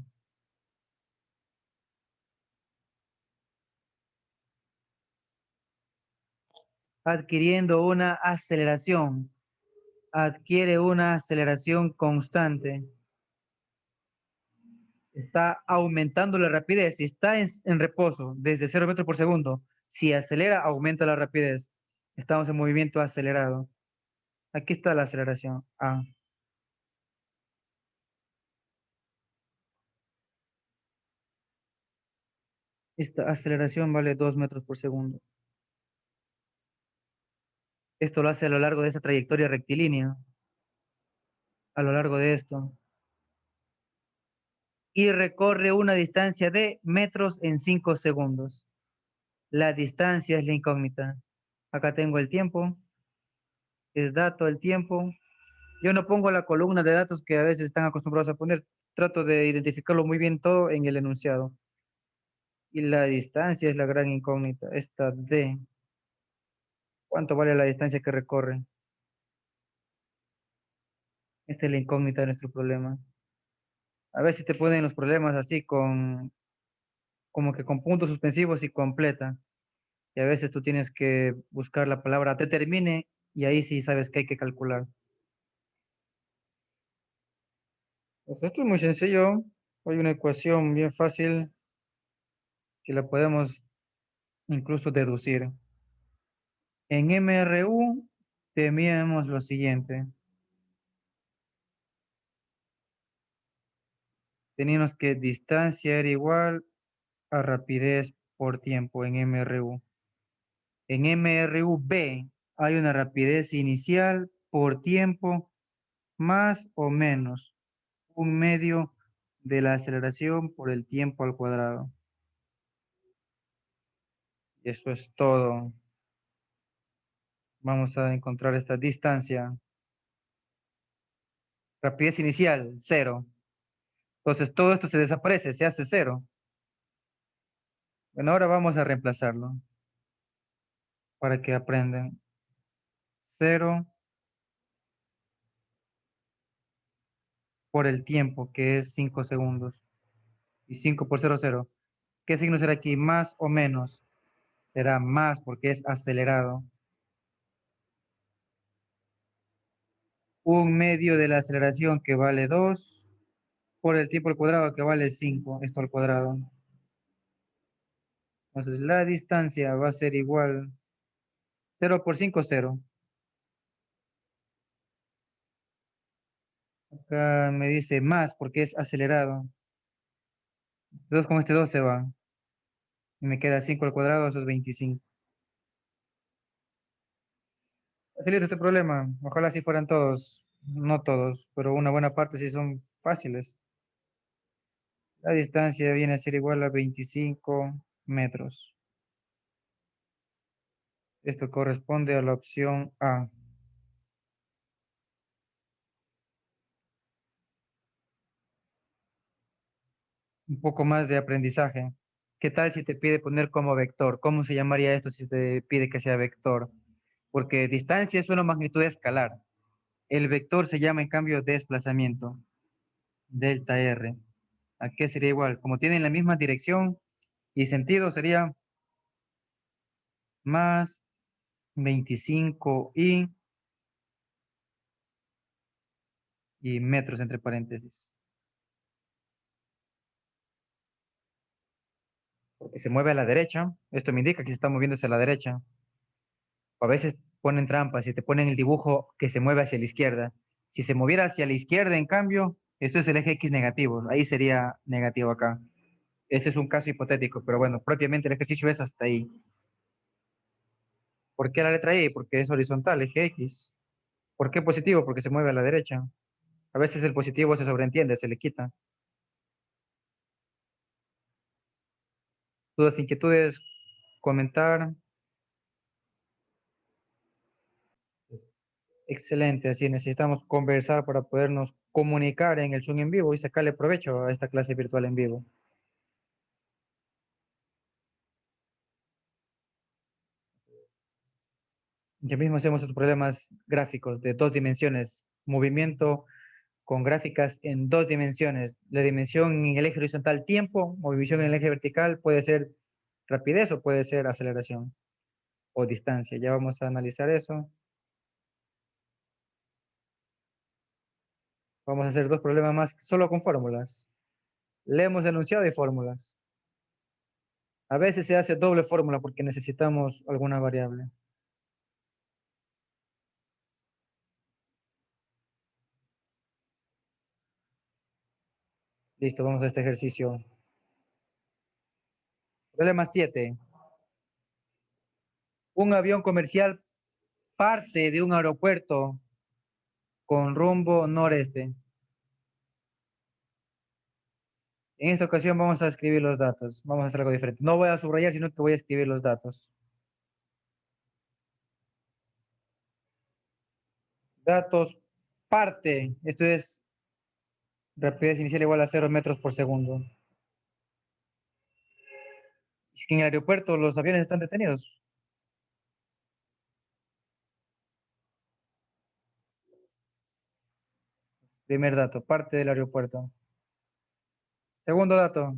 Speaker 1: Adquiriendo una aceleración. Adquiere una aceleración constante. Está aumentando la rapidez. Si está en reposo desde 0 metros por segundo, si acelera, aumenta la rapidez. Estamos en movimiento acelerado. Aquí está la aceleración. A. Esta aceleración vale 2 metros por segundo. Esto lo hace a lo largo de esta trayectoria rectilínea. A lo largo de esto. Y recorre una distancia de metros en 5 segundos. La distancia es la incógnita. Acá tengo el tiempo, es dato el tiempo. Yo no pongo la columna de datos que a veces están acostumbrados a poner. Trato de identificarlo muy bien todo en el enunciado. Y la distancia es la gran incógnita. Esta D. ¿Cuánto vale la distancia que recorre? Esta es la incógnita de nuestro problema. A veces te ponen los problemas así como que con puntos suspensivos y completa. Y a veces tú tienes que buscar la palabra determine y ahí sí sabes que hay que calcular. Pues esto es muy sencillo. Hay una ecuación bien fácil que la podemos incluso deducir. En MRU teníamos lo siguiente. Teníamos que distancia era igual a rapidez por tiempo en MRU. En MRUB hay una rapidez inicial por tiempo más o menos un medio de la aceleración por el tiempo al cuadrado. Y eso es todo. Vamos a encontrar esta distancia. Rapidez inicial, cero. Entonces todo esto se desaparece, se hace cero. Bueno, ahora vamos a reemplazarlo para que aprendan. Cero por el tiempo, que es 5 segundos. Y 5 por cero, cero. ¿Qué signo será aquí? Más o menos. Será más porque es acelerado. Un medio de la aceleración que vale 2 por el tiempo al cuadrado que vale 5. Esto al cuadrado. Entonces la distancia va a ser igual. Cero por 5, cero. Acá me dice más porque es acelerado. 2 con este 2 se va. Y me queda 5 al cuadrado, eso es 25. Facilito este problema. Ojalá si fueran todos. No todos, pero una buena parte sí son fáciles. La distancia viene a ser igual a 25 metros. Esto corresponde a la opción A. Un poco más de aprendizaje. ¿Qué tal si te pide poner como vector? ¿Cómo se llamaría esto si te pide que sea vector? Porque distancia es una magnitud escalar. El vector se llama en cambio desplazamiento. Delta R. ¿A qué sería igual? Como tienen la misma dirección y sentido, sería más 25 y metros entre paréntesis. Porque se mueve a la derecha. Esto me indica que se está moviéndose a la derecha. A veces ponen trampas y te ponen el dibujo que se mueve hacia la izquierda. Si se moviera hacia la izquierda, en cambio, esto es el eje X negativo. Ahí sería negativo acá. Este es un caso hipotético, pero bueno, propiamente el ejercicio es hasta ahí. ¿Por qué la letra Y? Porque es horizontal, eje X. ¿Por qué positivo? Porque se mueve a la derecha. A veces el positivo se sobreentiende, se le quita. Dudas, inquietudes, comentar. Excelente, así necesitamos conversar para podernos comunicar en el Zoom en vivo y sacarle provecho a esta clase virtual en vivo. Ya mismo hacemos otros problemas gráficos de 2 dimensiones, movimiento con gráficas en 2 dimensiones. La dimensión en el eje horizontal tiempo, movimiento en el eje vertical puede ser rapidez o puede ser aceleración o distancia. Ya vamos a analizar eso. Vamos a hacer 2 problemas más solo con fórmulas. Leemos enunciado y fórmulas. A veces se hace doble fórmula porque necesitamos alguna variable. Listo, vamos a este ejercicio. Problema 7. Un avión comercial parte de un aeropuerto con rumbo noreste. En esta ocasión vamos a escribir los datos. Vamos a hacer algo diferente. No voy a subrayar, sino que voy a escribir los datos. Datos parte. Esto es rapidez inicial igual a 0 metros por segundo. Es que en el aeropuerto los aviones están detenidos. Primer dato, parte del aeropuerto. Segundo dato,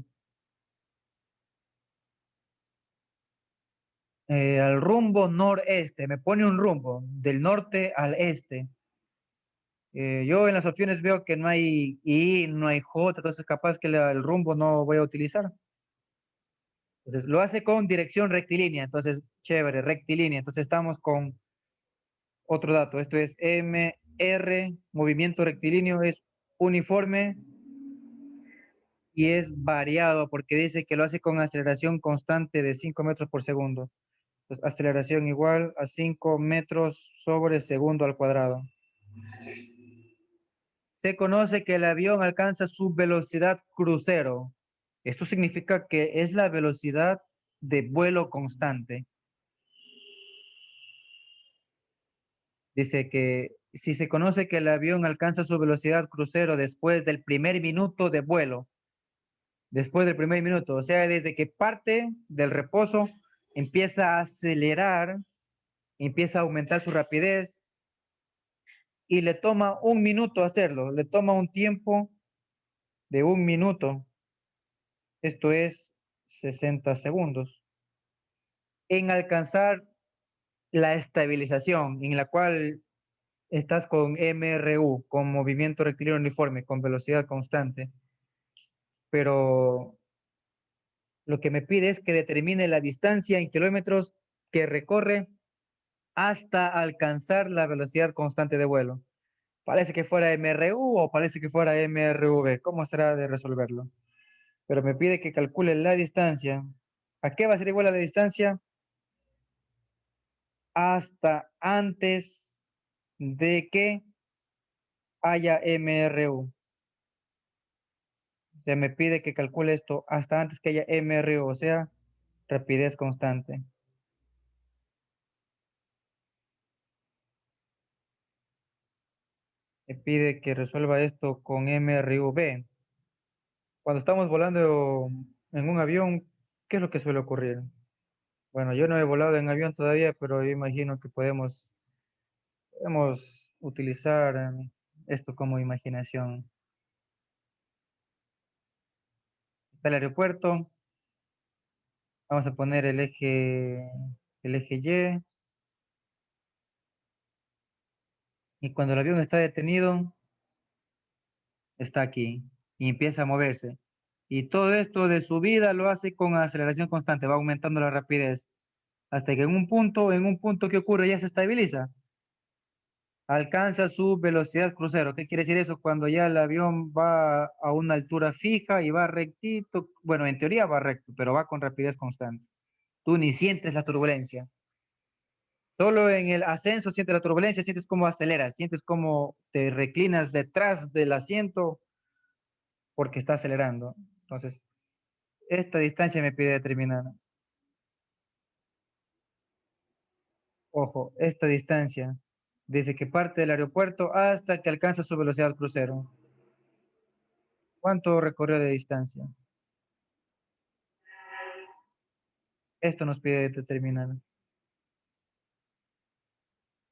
Speaker 1: Al rumbo noreste, me pone un rumbo del norte al este. Yo en las opciones veo que no hay I, no hay J, entonces capaz que el rumbo no voy a utilizar. Entonces lo hace con dirección rectilínea, entonces chévere, rectilínea. Entonces estamos con otro dato, esto es MR, movimiento rectilíneo es uniforme y es variado porque dice que lo hace con aceleración constante de 5 metros por segundo. Entonces aceleración igual a 5 metros sobre segundo al cuadrado. Se conoce que el avión alcanza su velocidad crucero. Esto significa que es la velocidad de vuelo constante. Dice que si se conoce que el avión alcanza su velocidad crucero después del primer minuto de vuelo, después del primer minuto, o sea, desde que parte del reposo, empieza a acelerar, empieza a aumentar su rapidez y le toma un minuto hacerlo, le toma un tiempo de un minuto, esto es 60 segundos, en alcanzar la estabilización en la cual estás con MRU, con movimiento rectilíneo uniforme, con velocidad constante, pero lo que me pide es que determine la distancia en kilómetros que recorre hasta alcanzar la velocidad constante de vuelo. Parece que fuera MRU o parece que fuera MRV. ¿Cómo será de resolverlo? Pero me pide que calcule la distancia. ¿A qué va a ser igual a la distancia? Hasta antes de que haya MRU. O sea, me pide que calcule esto hasta antes que haya MRU, o sea, rapidez constante. Me pide que resuelva esto con MRV. Cuando estamos volando en un avión, ¿qué es lo que suele ocurrir? Bueno, yo no he volado en avión todavía, pero yo imagino que podemos utilizar esto como imaginación. Está el aeropuerto, vamos a poner el eje y cuando el avión está detenido, está aquí y empieza a moverse. Y todo esto de subida lo hace con aceleración constante, va aumentando la rapidez, hasta que en un punto que ocurre, ya se estabiliza, alcanza su velocidad crucero. ¿Qué quiere decir eso? Cuando ya el avión va a una altura fija y va rectito, bueno, en teoría va recto, pero va con rapidez constante. Tú ni sientes la turbulencia. Solo en el ascenso sientes la turbulencia, sientes cómo aceleras, sientes cómo te reclinas detrás del asiento porque está acelerando. Entonces, esta distancia me pide determinar. Ojo, esta distancia, desde que parte del aeropuerto hasta que alcanza su velocidad crucero. ¿Cuánto recorrió de distancia? Esto nos pide determinar.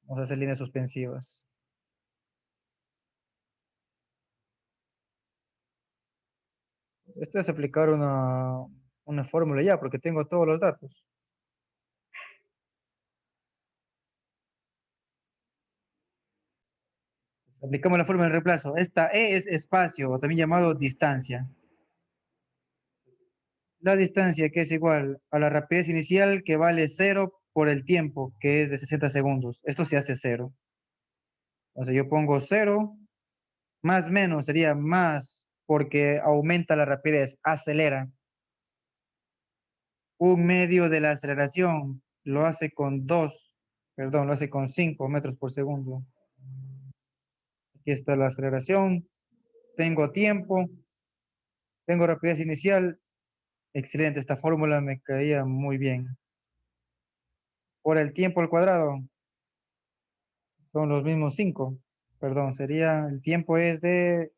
Speaker 1: Vamos a hacer líneas suspensivas. Esto es aplicar una fórmula ya, porque tengo todos los datos. Aplicamos la fórmula de reemplazo. Esta E es espacio, o también llamado distancia. La distancia que es igual a la rapidez inicial que vale cero por el tiempo, que es de 60 segundos. Esto se hace cero. Entonces yo pongo cero, más menos sería más porque aumenta la rapidez, acelera. Un medio de la aceleración lo hace con 2, perdón, lo hace con 5 metros por segundo. Aquí está la aceleración, tengo tiempo, tengo rapidez inicial. Excelente, esta fórmula me caía muy bien. Por el tiempo al cuadrado son los mismos 5. Perdón, sería, el tiempo es de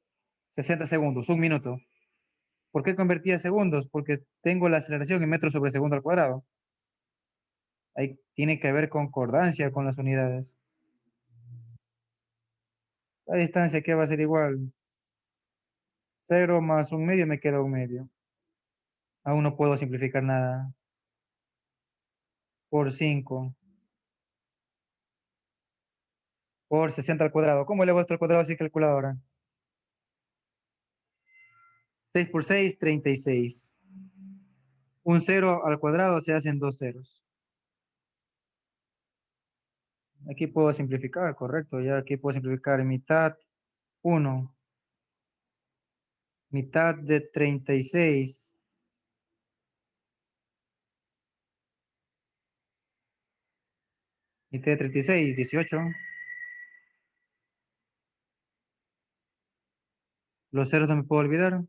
Speaker 1: 60 segundos, un minuto. ¿Por qué convertí a segundos? Porque tengo la aceleración en metros sobre segundo al cuadrado. Ahí tiene que haber concordancia con las unidades. La distancia que va a ser igual. Cero más un medio me queda un medio. Aún no puedo simplificar nada. por 5 por 60 al cuadrado. ¿Cómo le esto al cuadrado sin calculadora? 6 por 6, 36. Un cero al cuadrado se hacen dos ceros. Aquí puedo simplificar, correcto. Ya aquí puedo simplificar mitad 1, mitad de 36, mitad de 36, 18. Los ceros no me puedo olvidar.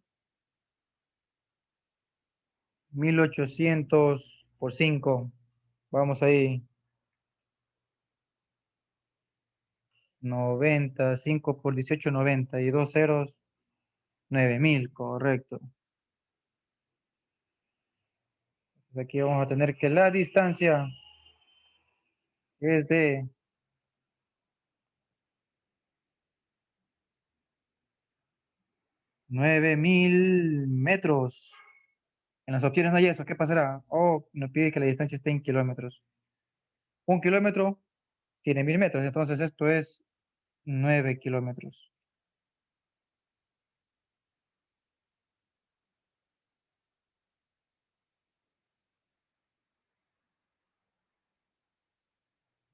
Speaker 1: 1800 por 5. Vamos ahí. 90, 5 por 18, 90. Y dos ceros, 9000, correcto. Entonces aquí vamos a tener que la distancia es de 9000 metros. En las opciones no hay eso. ¿Qué pasará? Oh, nos pide que la distancia esté en kilómetros. Un kilómetro tiene 1000 metros. Entonces esto es 9 kilómetros.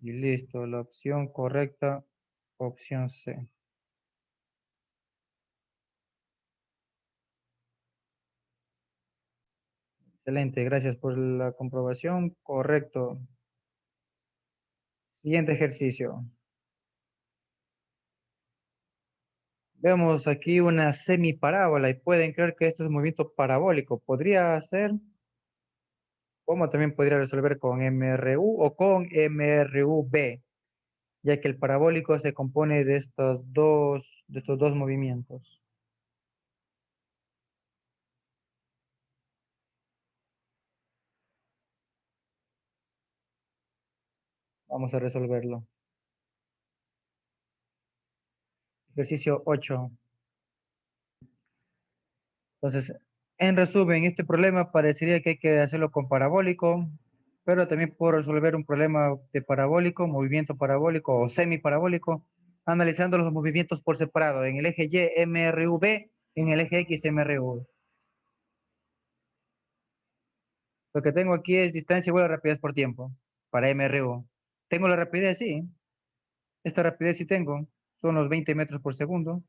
Speaker 1: Y listo. La opción correcta, opción C. Excelente. Gracias por la comprobación. Correcto. Siguiente ejercicio. Vemos aquí una semiparábola y pueden creer que esto es un movimiento parabólico. Podría ser, como también podría resolver con MRU o con MRUB, ya que el parabólico se compone de estos dos movimientos. Vamos a resolverlo. Ejercicio 8. Entonces, en resumen, este problema parecería que hay que hacerlo con parabólico, pero también puedo resolver un problema de parabólico, movimiento parabólico o semiparabólico, analizando los movimientos por separado, en el eje Y, MRV, en el eje X, MRV. Lo que tengo aquí es distancia igual a rapidez por tiempo, para MRU. ¿Tengo la rapidez? Sí. Esta rapidez sí tengo. Son los 20 metros por segundo.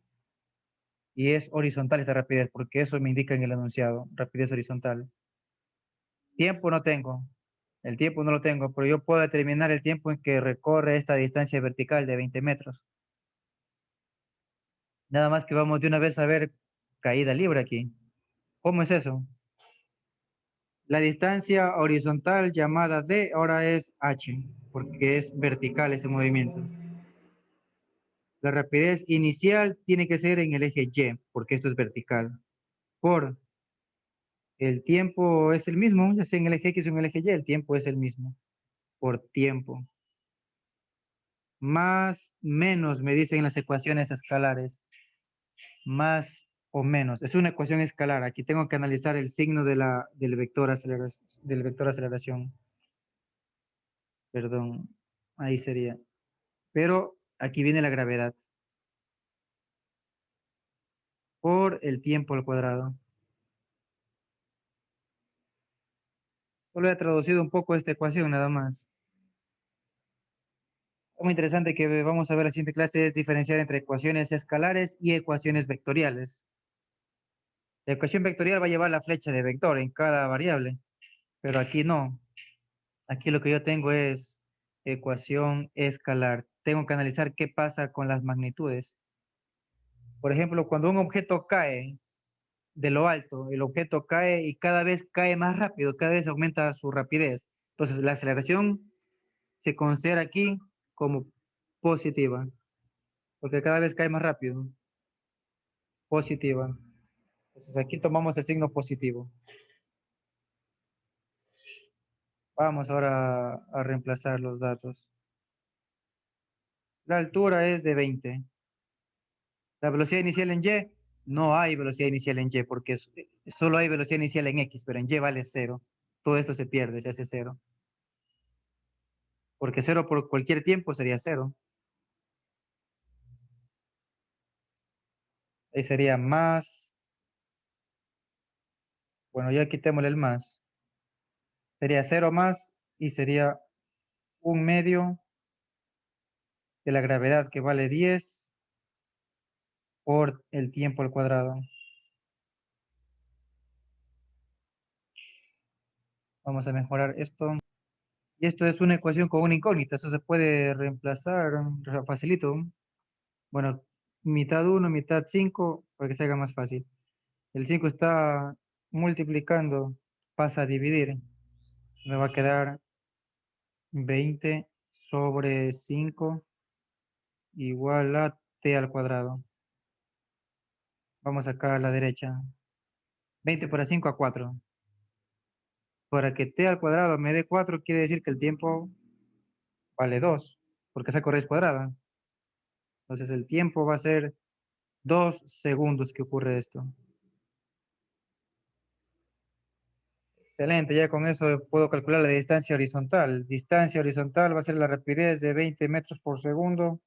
Speaker 1: Y es horizontal esta rapidez, porque eso me indica en el enunciado, rapidez horizontal. Tiempo no tengo. El tiempo no lo tengo, pero yo puedo determinar el tiempo en que recorre esta distancia vertical de 20 metros. Nada más que vamos de una vez a ver caída libre aquí. ¿Cómo es eso? La distancia horizontal llamada D ahora es H, porque es vertical este movimiento. La rapidez inicial tiene que ser en el eje Y, porque esto es vertical. Por el tiempo es el mismo, ya sea en el eje X o en el eje Y, el tiempo es el mismo. Por tiempo. Más, menos, me dicen las ecuaciones escalares. Más o menos. Es una ecuación escalar. Aquí tengo que analizar el signo del vector aceleración. Perdón, ahí sería. Pero aquí viene la gravedad. Por el tiempo al cuadrado. Solo he traducido un poco esta ecuación nada más. Muy interesante que vamos a ver la siguiente clase es diferenciar entre ecuaciones escalares y ecuaciones vectoriales. La ecuación vectorial va a llevar la flecha de vector en cada variable, pero aquí no. Aquí lo que yo tengo es ecuación escalar. Tengo que analizar qué pasa con las magnitudes. Por ejemplo, cuando un objeto cae de lo alto, el objeto cae y cada vez cae más rápido, cada vez aumenta su rapidez. Entonces, la aceleración se considera aquí como positiva, porque cada vez cae más rápido, positiva. Entonces, aquí tomamos el signo positivo. Vamos ahora a reemplazar los datos. La altura es de 20. La velocidad inicial en Y, no hay velocidad inicial en Y porque solo hay velocidad inicial en X, pero en Y vale cero. Todo esto se pierde, se hace cero. porque cero por cualquier tiempo sería cero. Ahí sería más, bueno, ya quitémosle el más. Sería cero más y sería un medio de la gravedad que vale 10 por el tiempo al cuadrado. Vamos a mejorar esto. Y esto es una ecuación con una incógnita, eso se puede reemplazar facilito. Bueno, mitad uno mitad 5 para que se haga más fácil. El 5 está multiplicando, pasa a dividir. Me va a quedar 20 sobre 5 igual a t al cuadrado. Vamos acá a la derecha. 20 por 5 a 4. Para que t al cuadrado me dé 4 quiere decir que el tiempo vale 2, porque esa raíz cuadrada. Entonces el tiempo va a ser 2 segundos que ocurre esto. Excelente, ya con eso puedo calcular la distancia horizontal. Distancia horizontal va a ser la rapidez de 20 metros por segundo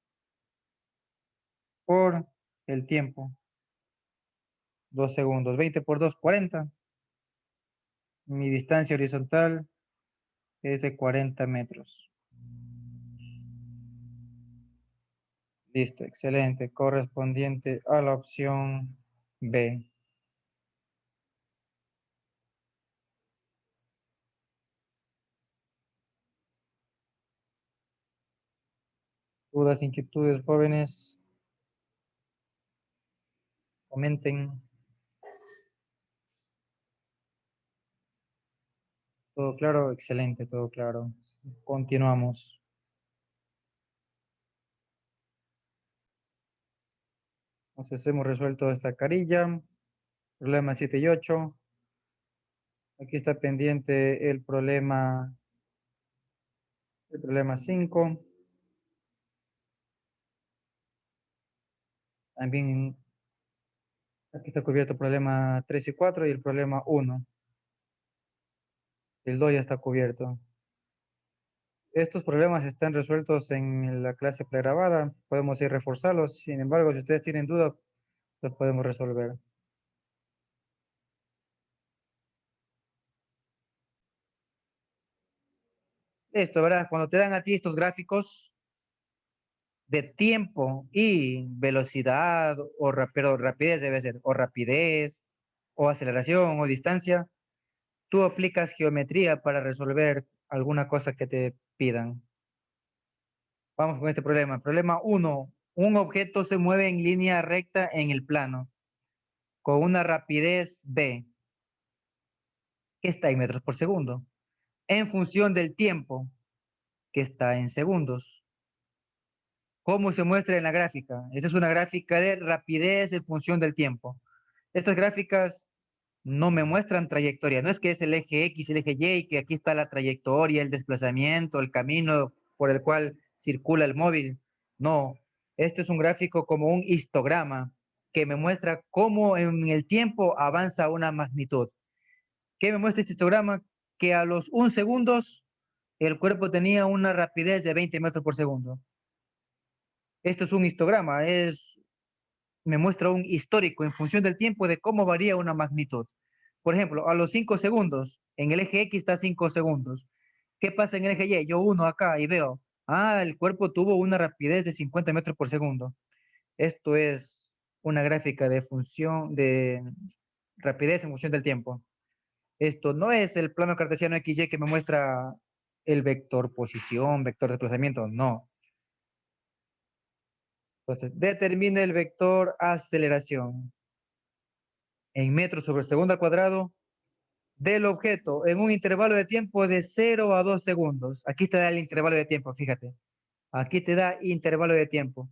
Speaker 1: por el tiempo. 2 segundos. 20 por 2, 40. Mi distancia horizontal es de 40 metros. Listo, excelente. Correspondiente a la opción B. Dudas, inquietudes, jóvenes, comenten. Todo claro, excelente, todo claro. Continuamos. Entonces hemos resuelto esta carilla. Problema 7 y 8. Aquí está pendiente el problema 5. También aquí está cubierto el problema 3 y 4 y el problema 1. El 2 ya está cubierto. Estos problemas están resueltos en la clase pregrabada. Podemos ir reforzarlos. Sin embargo, si ustedes tienen dudas, los podemos resolver. Esto, ¿verdad? Cuando te dan a ti estos gráficos de tiempo y velocidad, pero rapidez debe ser, o rapidez, o aceleración, o distancia, tú aplicas geometría para resolver alguna cosa que te pidan. Vamos con este problema. Problema 1. Un objeto se mueve en línea recta en el plano con una rapidez v, que está en metros por segundo, en función del tiempo, que está en segundos. ¿Cómo se muestra en la gráfica? Esta es una gráfica de rapidez en función del tiempo. Estas gráficas no me muestran trayectoria. No es que es el eje X, el eje Y, y que aquí está la trayectoria, el desplazamiento, el camino por el cual circula el móvil. No, este es un gráfico como un histograma que me muestra cómo en el tiempo avanza una magnitud. ¿Qué me muestra este histograma? Que a los 1 segundos el cuerpo tenía una rapidez de 20 metros por segundo. Esto es un histograma, me muestra un histórico en función del tiempo de cómo varía una magnitud. Por ejemplo, a los 5 segundos, en el eje X está 5 segundos. ¿Qué pasa en el eje Y? Yo uno acá y veo, el cuerpo tuvo una rapidez de 50 metros por segundo. Esto es una gráfica de función de rapidez en función del tiempo. Esto no es el plano cartesiano XY que me muestra el vector posición, vector desplazamiento, no. Entonces, determina el vector aceleración en metros sobre segundo al cuadrado del objeto en un intervalo de tiempo de 0 a 2 segundos. Aquí te da el intervalo de tiempo, fíjate. Aquí te da intervalo de tiempo.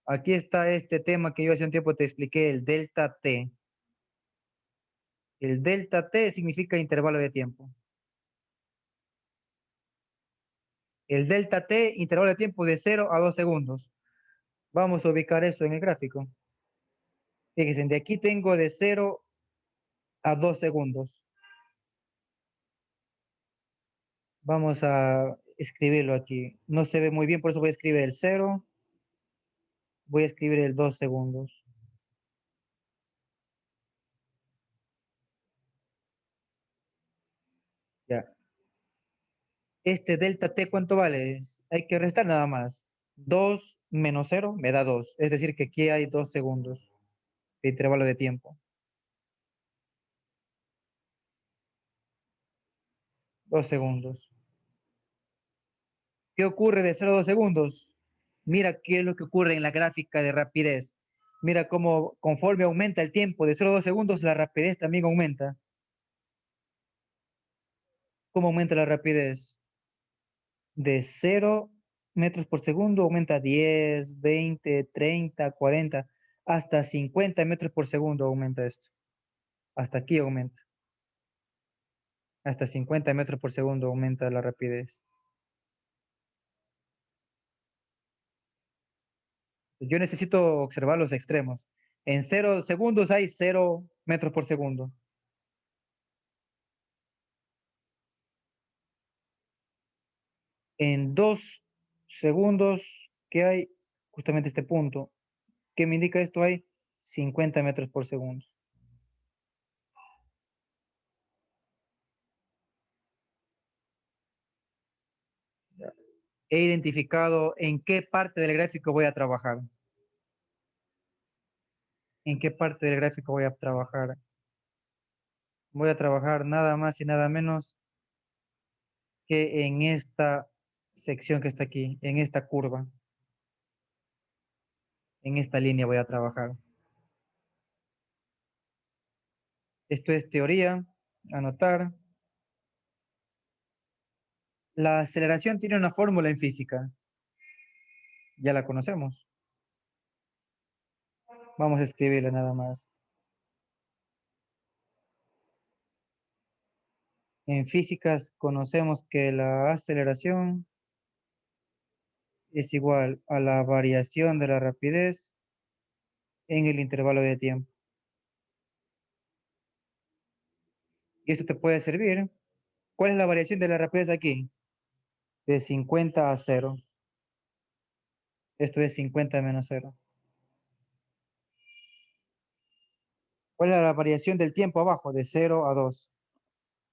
Speaker 1: Aquí está este tema que yo hace un tiempo te expliqué, el delta T. El delta T significa intervalo de tiempo. El delta T, intervalo de tiempo de 0 a 2 segundos. Vamos a ubicar eso en el gráfico. Fíjense, de aquí tengo de 0 a 2 segundos. Vamos a escribirlo aquí. No se ve muy bien, por eso voy a escribir el 0, voy a escribir el 2 segundos. Ya. Este delta t, ¿cuánto vale? Hay que restar nada más. 2 menos 0 me da 2. Es decir, que aquí hay 2 segundos de intervalo de tiempo. 2 segundos. ¿Qué ocurre de 0 a 2 segundos? Mira qué es lo que ocurre en la gráfica de rapidez. Mira cómo conforme aumenta el tiempo de 0 a 2 segundos, la rapidez también aumenta. ¿Cómo aumenta la rapidez? De 0 metros por segundo aumenta a 10, 20, 30, 40, hasta 50 metros por segundo aumenta esto. Hasta aquí aumenta. Hasta 50 metros por segundo aumenta la rapidez. Yo necesito observar los extremos. En 0 segundos hay 0 metros por segundo. En 2 segundos, ¿qué hay? Justamente este punto. ¿Qué me indica esto? Hay 50 metros por segundo. He identificado en qué parte del gráfico voy a trabajar. ¿En qué parte del gráfico voy a trabajar? Voy a trabajar nada más y nada menos que en esta sección que está aquí, en esta curva, en esta línea voy a trabajar. Esto es teoría, anotar. La aceleración tiene una fórmula en física, ya la conocemos. Vamos a escribirla nada más. En físicas conocemos que la aceleración es igual a la variación de la rapidez en el intervalo de tiempo. Y esto te puede servir. ¿Cuál es la variación de la rapidez aquí? De 50 a 0. Esto es 50 menos 0. ¿Cuál es la variación del tiempo abajo? De 0 a 2.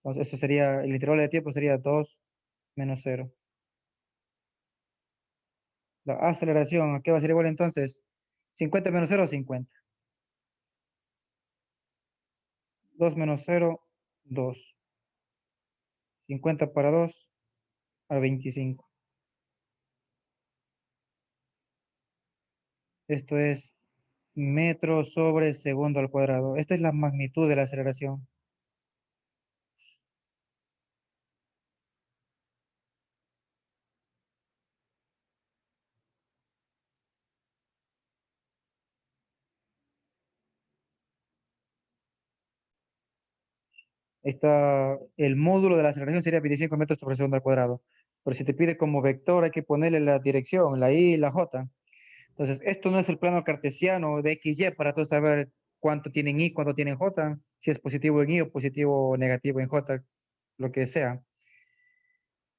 Speaker 1: Entonces, eso sería, el intervalo de tiempo sería 2 menos 0. La aceleración, ¿a qué va a ser igual entonces? 50 menos 0, 50. 2 menos 0, 2. 50 para 2, a 25. Esto es metro sobre segundo al cuadrado. Esta es la magnitud de la aceleración. El módulo de la aceleración sería 25 metros sobre segundo al cuadrado. Pero si te pide como vector, hay que ponerle la dirección, la y y la j. Entonces, esto no es el plano cartesiano de x, y para tú saber cuánto tienen y, cuánto tienen j, si es positivo en y o positivo o negativo en j, lo que sea.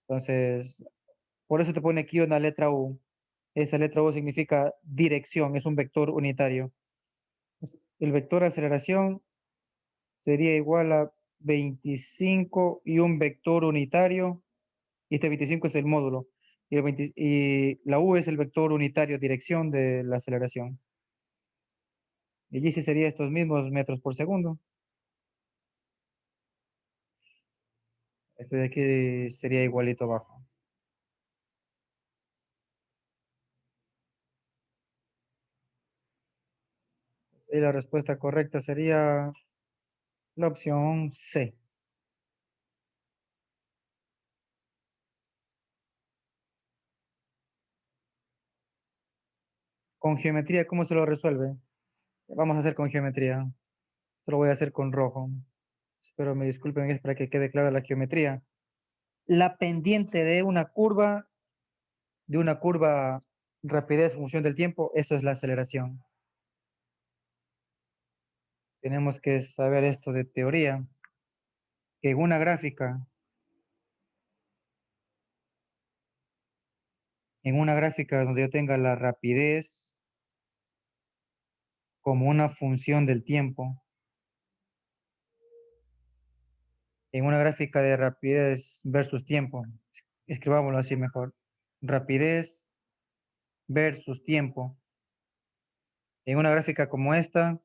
Speaker 1: Entonces, por eso te pone aquí una letra U. Esa letra U significa dirección, es un vector unitario. El vector de aceleración sería igual a 25 y un vector unitario, y este 25 es el módulo, y la U es el vector unitario, dirección de la aceleración. Y allí sí sería estos mismos metros por segundo. Este de aquí sería igualito abajo. Y la respuesta correcta sería la opción C. Con geometría, ¿cómo se lo resuelve? Vamos a hacer con geometría. Esto lo voy a hacer con rojo. Espero me disculpen, es para que quede clara la geometría. La pendiente de una curva rapidez función del tiempo, eso es la aceleración. Tenemos que saber esto de teoría, que en una gráfica en una gráfica donde yo tenga la rapidez como una función del tiempo, en una gráfica de rapidez versus tiempo, escribámoslo así mejor, rapidez versus tiempo. En una gráfica como esta,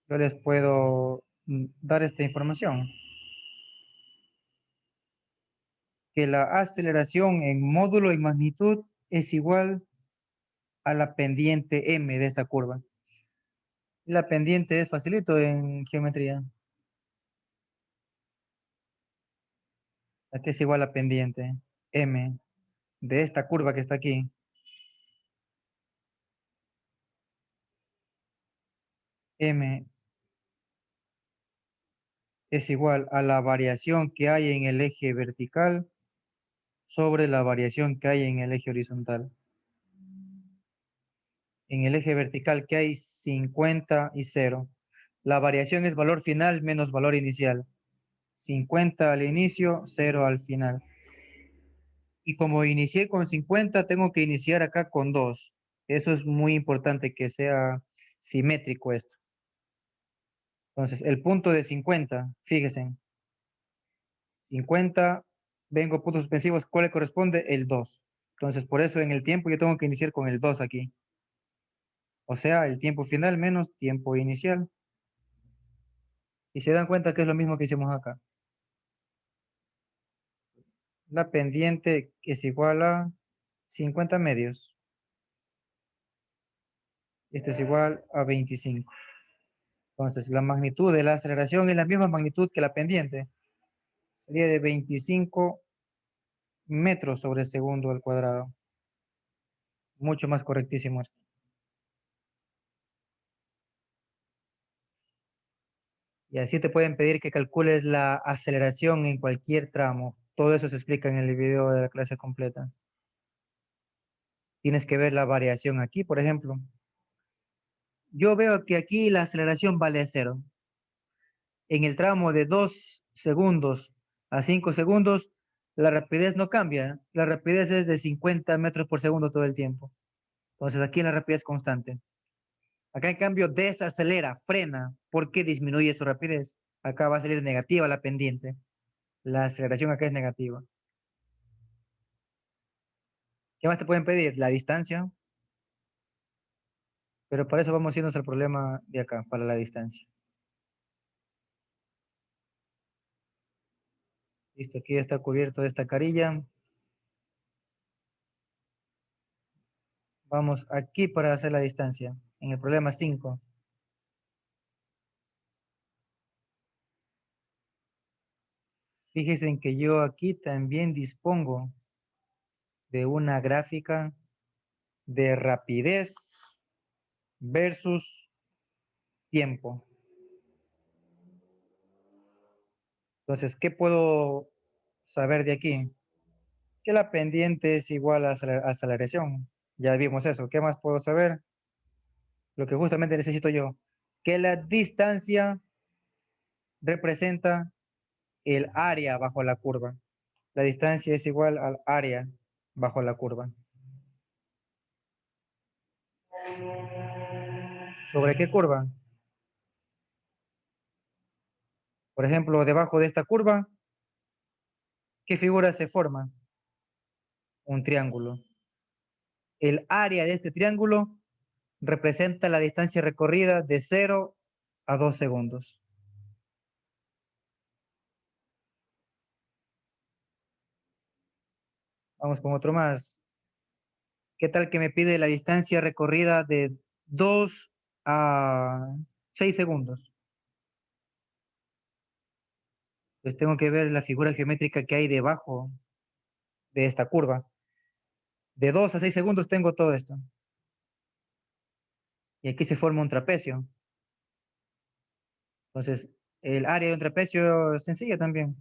Speaker 1: yo les puedo dar esta información, que la aceleración en módulo y magnitud es igual a la pendiente m de esta curva. La pendiente es facilito en geometría. Aquí es igual a pendiente m de esta curva que está aquí. M es igual a la variación que hay en el eje vertical sobre la variación que hay en el eje horizontal. En el eje vertical que hay 50 y 0. La variación es valor final menos valor inicial. 50 al inicio, 0 al final. Y como inicié con 50, tengo que iniciar acá con 2. Eso es muy importante que sea simétrico esto. Entonces, el punto de 50, fíjense, 50, vengo puntos suspensivos, ¿cuál le corresponde? El 2. Entonces, por eso en el tiempo yo tengo que iniciar con el 2 aquí. O sea, el tiempo final menos tiempo inicial. Y se dan cuenta que es lo mismo que hicimos acá. La pendiente es igual a 50 medios. Esto es igual a 25. Entonces, la magnitud de la aceleración es la misma magnitud que la pendiente. Sería de 25 metros sobre segundo al cuadrado. Mucho más correctísimo esto. Y así te pueden pedir que calcules la aceleración en cualquier tramo. Todo eso se explica en el video de la clase completa. Tienes que ver la variación aquí, por ejemplo. Yo veo que aquí la aceleración vale 0. En el tramo de 2 segundos a 5 segundos, la rapidez no cambia. La rapidez es de 50 metros por segundo todo el tiempo. Entonces aquí la rapidez constante. Acá en cambio desacelera, frena, porque disminuye su rapidez. Acá va a salir negativa la pendiente. La aceleración acá es negativa. ¿Qué más te pueden pedir? La distancia. Pero para eso vamos a irnos al problema de acá, para la distancia. Listo, aquí está cubierto esta carilla. Vamos aquí para hacer la distancia. En el problema 5. Fíjense en que yo aquí también dispongo de una gráfica de rapidez versus tiempo. Entonces, ¿qué puedo saber de aquí? Que la pendiente es igual a aceleración. Ya vimos eso. ¿Qué más puedo saber? Lo que justamente necesito yo. Que la distancia representa el área bajo la curva. La distancia es igual al área bajo la curva. ¿Sobre qué curva? Por ejemplo, debajo de esta curva, ¿qué figura se forma? Un triángulo. El área de este triángulo representa la distancia recorrida de 0 a 2 segundos. Vamos con otro más. ¿Qué tal que me pide la distancia recorrida de 2 a 6 segundos? Pues tengo que ver la figura geométrica que hay debajo de esta curva. De 2 a 6 segundos tengo todo esto. Y aquí se forma un trapecio. Entonces, el área de un trapecio es sencilla también.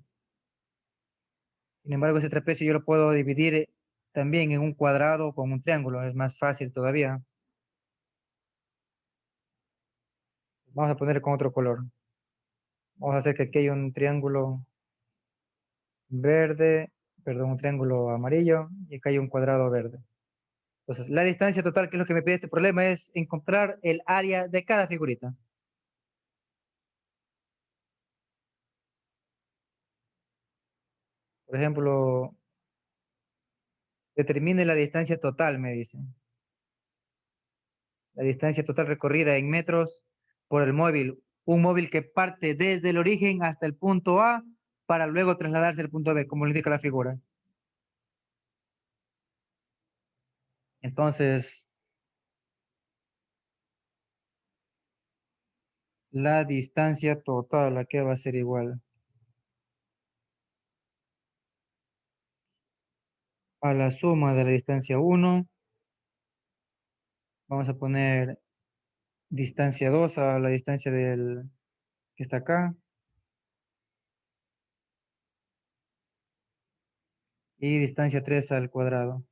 Speaker 1: Sin embargo, ese trapecio yo lo puedo dividir también en un cuadrado con un triángulo. Es más fácil todavía. Vamos a poner con otro color. Vamos a hacer que aquí hay un triángulo verde perdón, un triángulo amarillo y acá hay un cuadrado verde. Entonces, la distancia total, que es lo que me pide este problema, es encontrar el área de cada figurita. Por ejemplo, determine la distancia total, me dice. La distancia total recorrida en metros por el móvil. Un móvil que parte desde el origen hasta el punto A para luego trasladarse al punto B, como lo indica la figura. Entonces, la distancia total, ¿a qué va a ser igual? A la suma de la distancia 1, vamos a poner distancia 2 a la distancia del que está acá, y distancia 3 al cuadrado.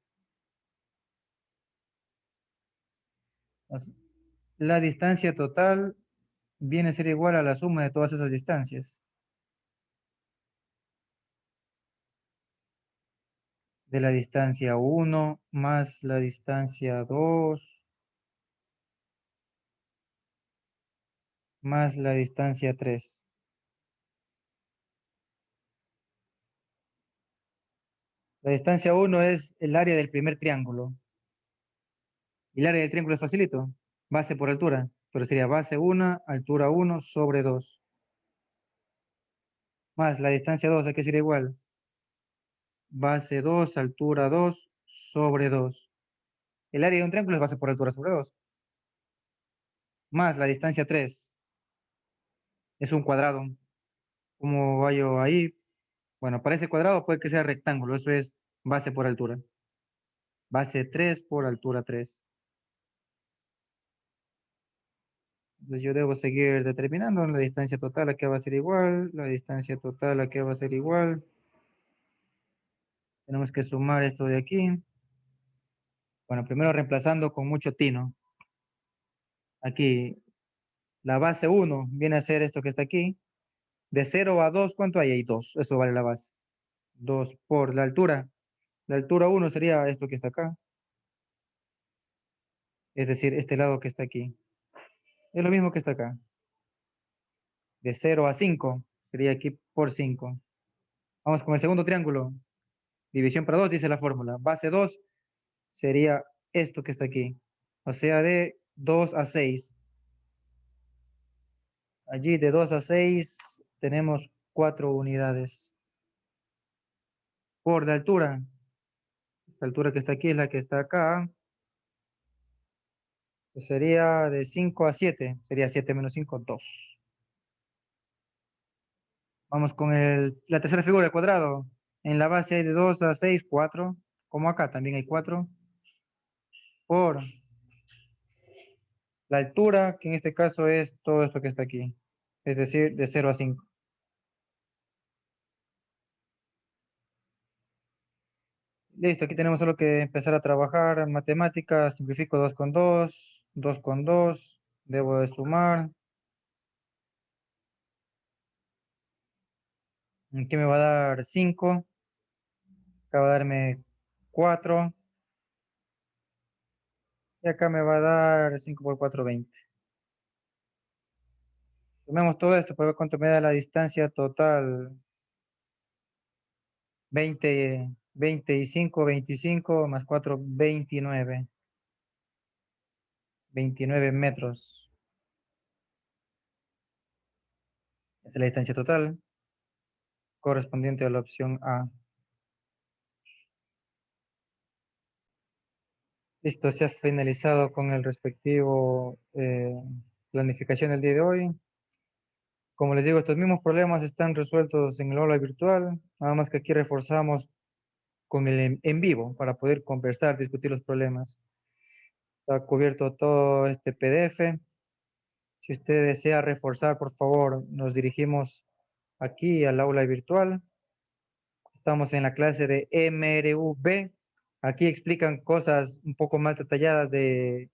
Speaker 1: Entonces, la distancia total viene a ser igual a la suma de todas esas distancias. De la distancia 1 más la distancia 2 más la distancia 3. La distancia 1 es el área del primer triángulo. Y el área del triángulo es facilito. Base por altura. Pero sería base 1, altura 1 sobre 2. Más la distancia 2, ¿a qué sería igual? Base 2, altura 2 sobre 2. El área de un triángulo es base por altura sobre 2. Más la distancia 3. Es un cuadrado. ¿Cómo vaya ahí? Bueno, para ese cuadrado puede que sea rectángulo. Eso es base por altura. Base 3 por altura 3. Entonces yo debo seguir determinando la distancia total a que va a ser igual, la distancia total a que va a ser igual. Tenemos que sumar esto de aquí. Bueno, primero reemplazando con mucho tino. Aquí, la base 1 viene a ser esto que está aquí. De 0 a 2, ¿cuánto hay ahí? 2. Eso vale la base. 2 por la altura. La altura 1 sería esto que está acá. Es decir, este lado que está aquí. Es lo mismo que está acá. De 0 a 5 sería aquí por 5. Vamos con el segundo triángulo. División para 2 dice la fórmula. Base 2 sería esto que está aquí. O sea, de 2 a 6. Allí de 2 a 6 tenemos 4 unidades. Por la altura. Esta altura que está aquí es la que está acá. Sería de 5 a 7. Sería 7 menos 5, 2. Vamos con la tercera figura, el cuadrado. En la base hay de 2 a 6, 4. Como acá también hay 4. Por la altura, que en este caso es todo esto que está aquí. Es decir, de 0 a 5. Listo, aquí tenemos solo que empezar a trabajar. Matemáticas, simplifico 2 con 2, 2 con 2. Debo de sumar. Aquí me va a dar 5. Acá va a darme 4. Y acá me va a dar 5 por 4, 20. Sumemos todo esto para ver cuánto me da la distancia total. 20, 25, 25 más 4, 29. 29 metros. Esa es la distancia total correspondiente a la opción A. Listo, se ha finalizado con el respectivo planificación del día de hoy. Como les digo, estos mismos problemas están resueltos en el aula virtual, nada más que aquí reforzamos con el en vivo para poder conversar, discutir los problemas. Está cubierto todo este PDF. Si usted desea reforzar, por favor, nos dirigimos aquí al aula virtual. Estamos en la clase de MRV. Aquí explican cosas un poco más detalladas de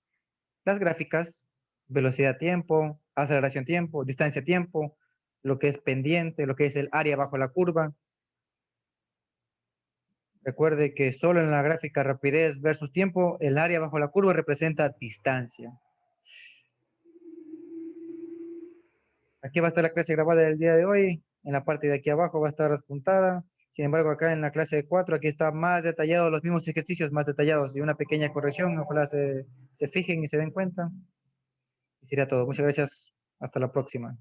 Speaker 1: las gráficas, velocidad-tiempo, aceleración-tiempo, distancia-tiempo, lo que es pendiente, lo que es el área bajo la curva. Recuerde que solo en la gráfica rapidez versus tiempo, el área bajo la curva representa distancia. Aquí va a estar la clase grabada del día de hoy. En la parte de aquí abajo va a estar apuntada. Sin embargo, acá en la clase de 4, aquí está más detallado, los mismos ejercicios más detallados y una pequeña corrección. Ojalá se fijen y se den cuenta. Y sería todo. Muchas gracias. Hasta la próxima.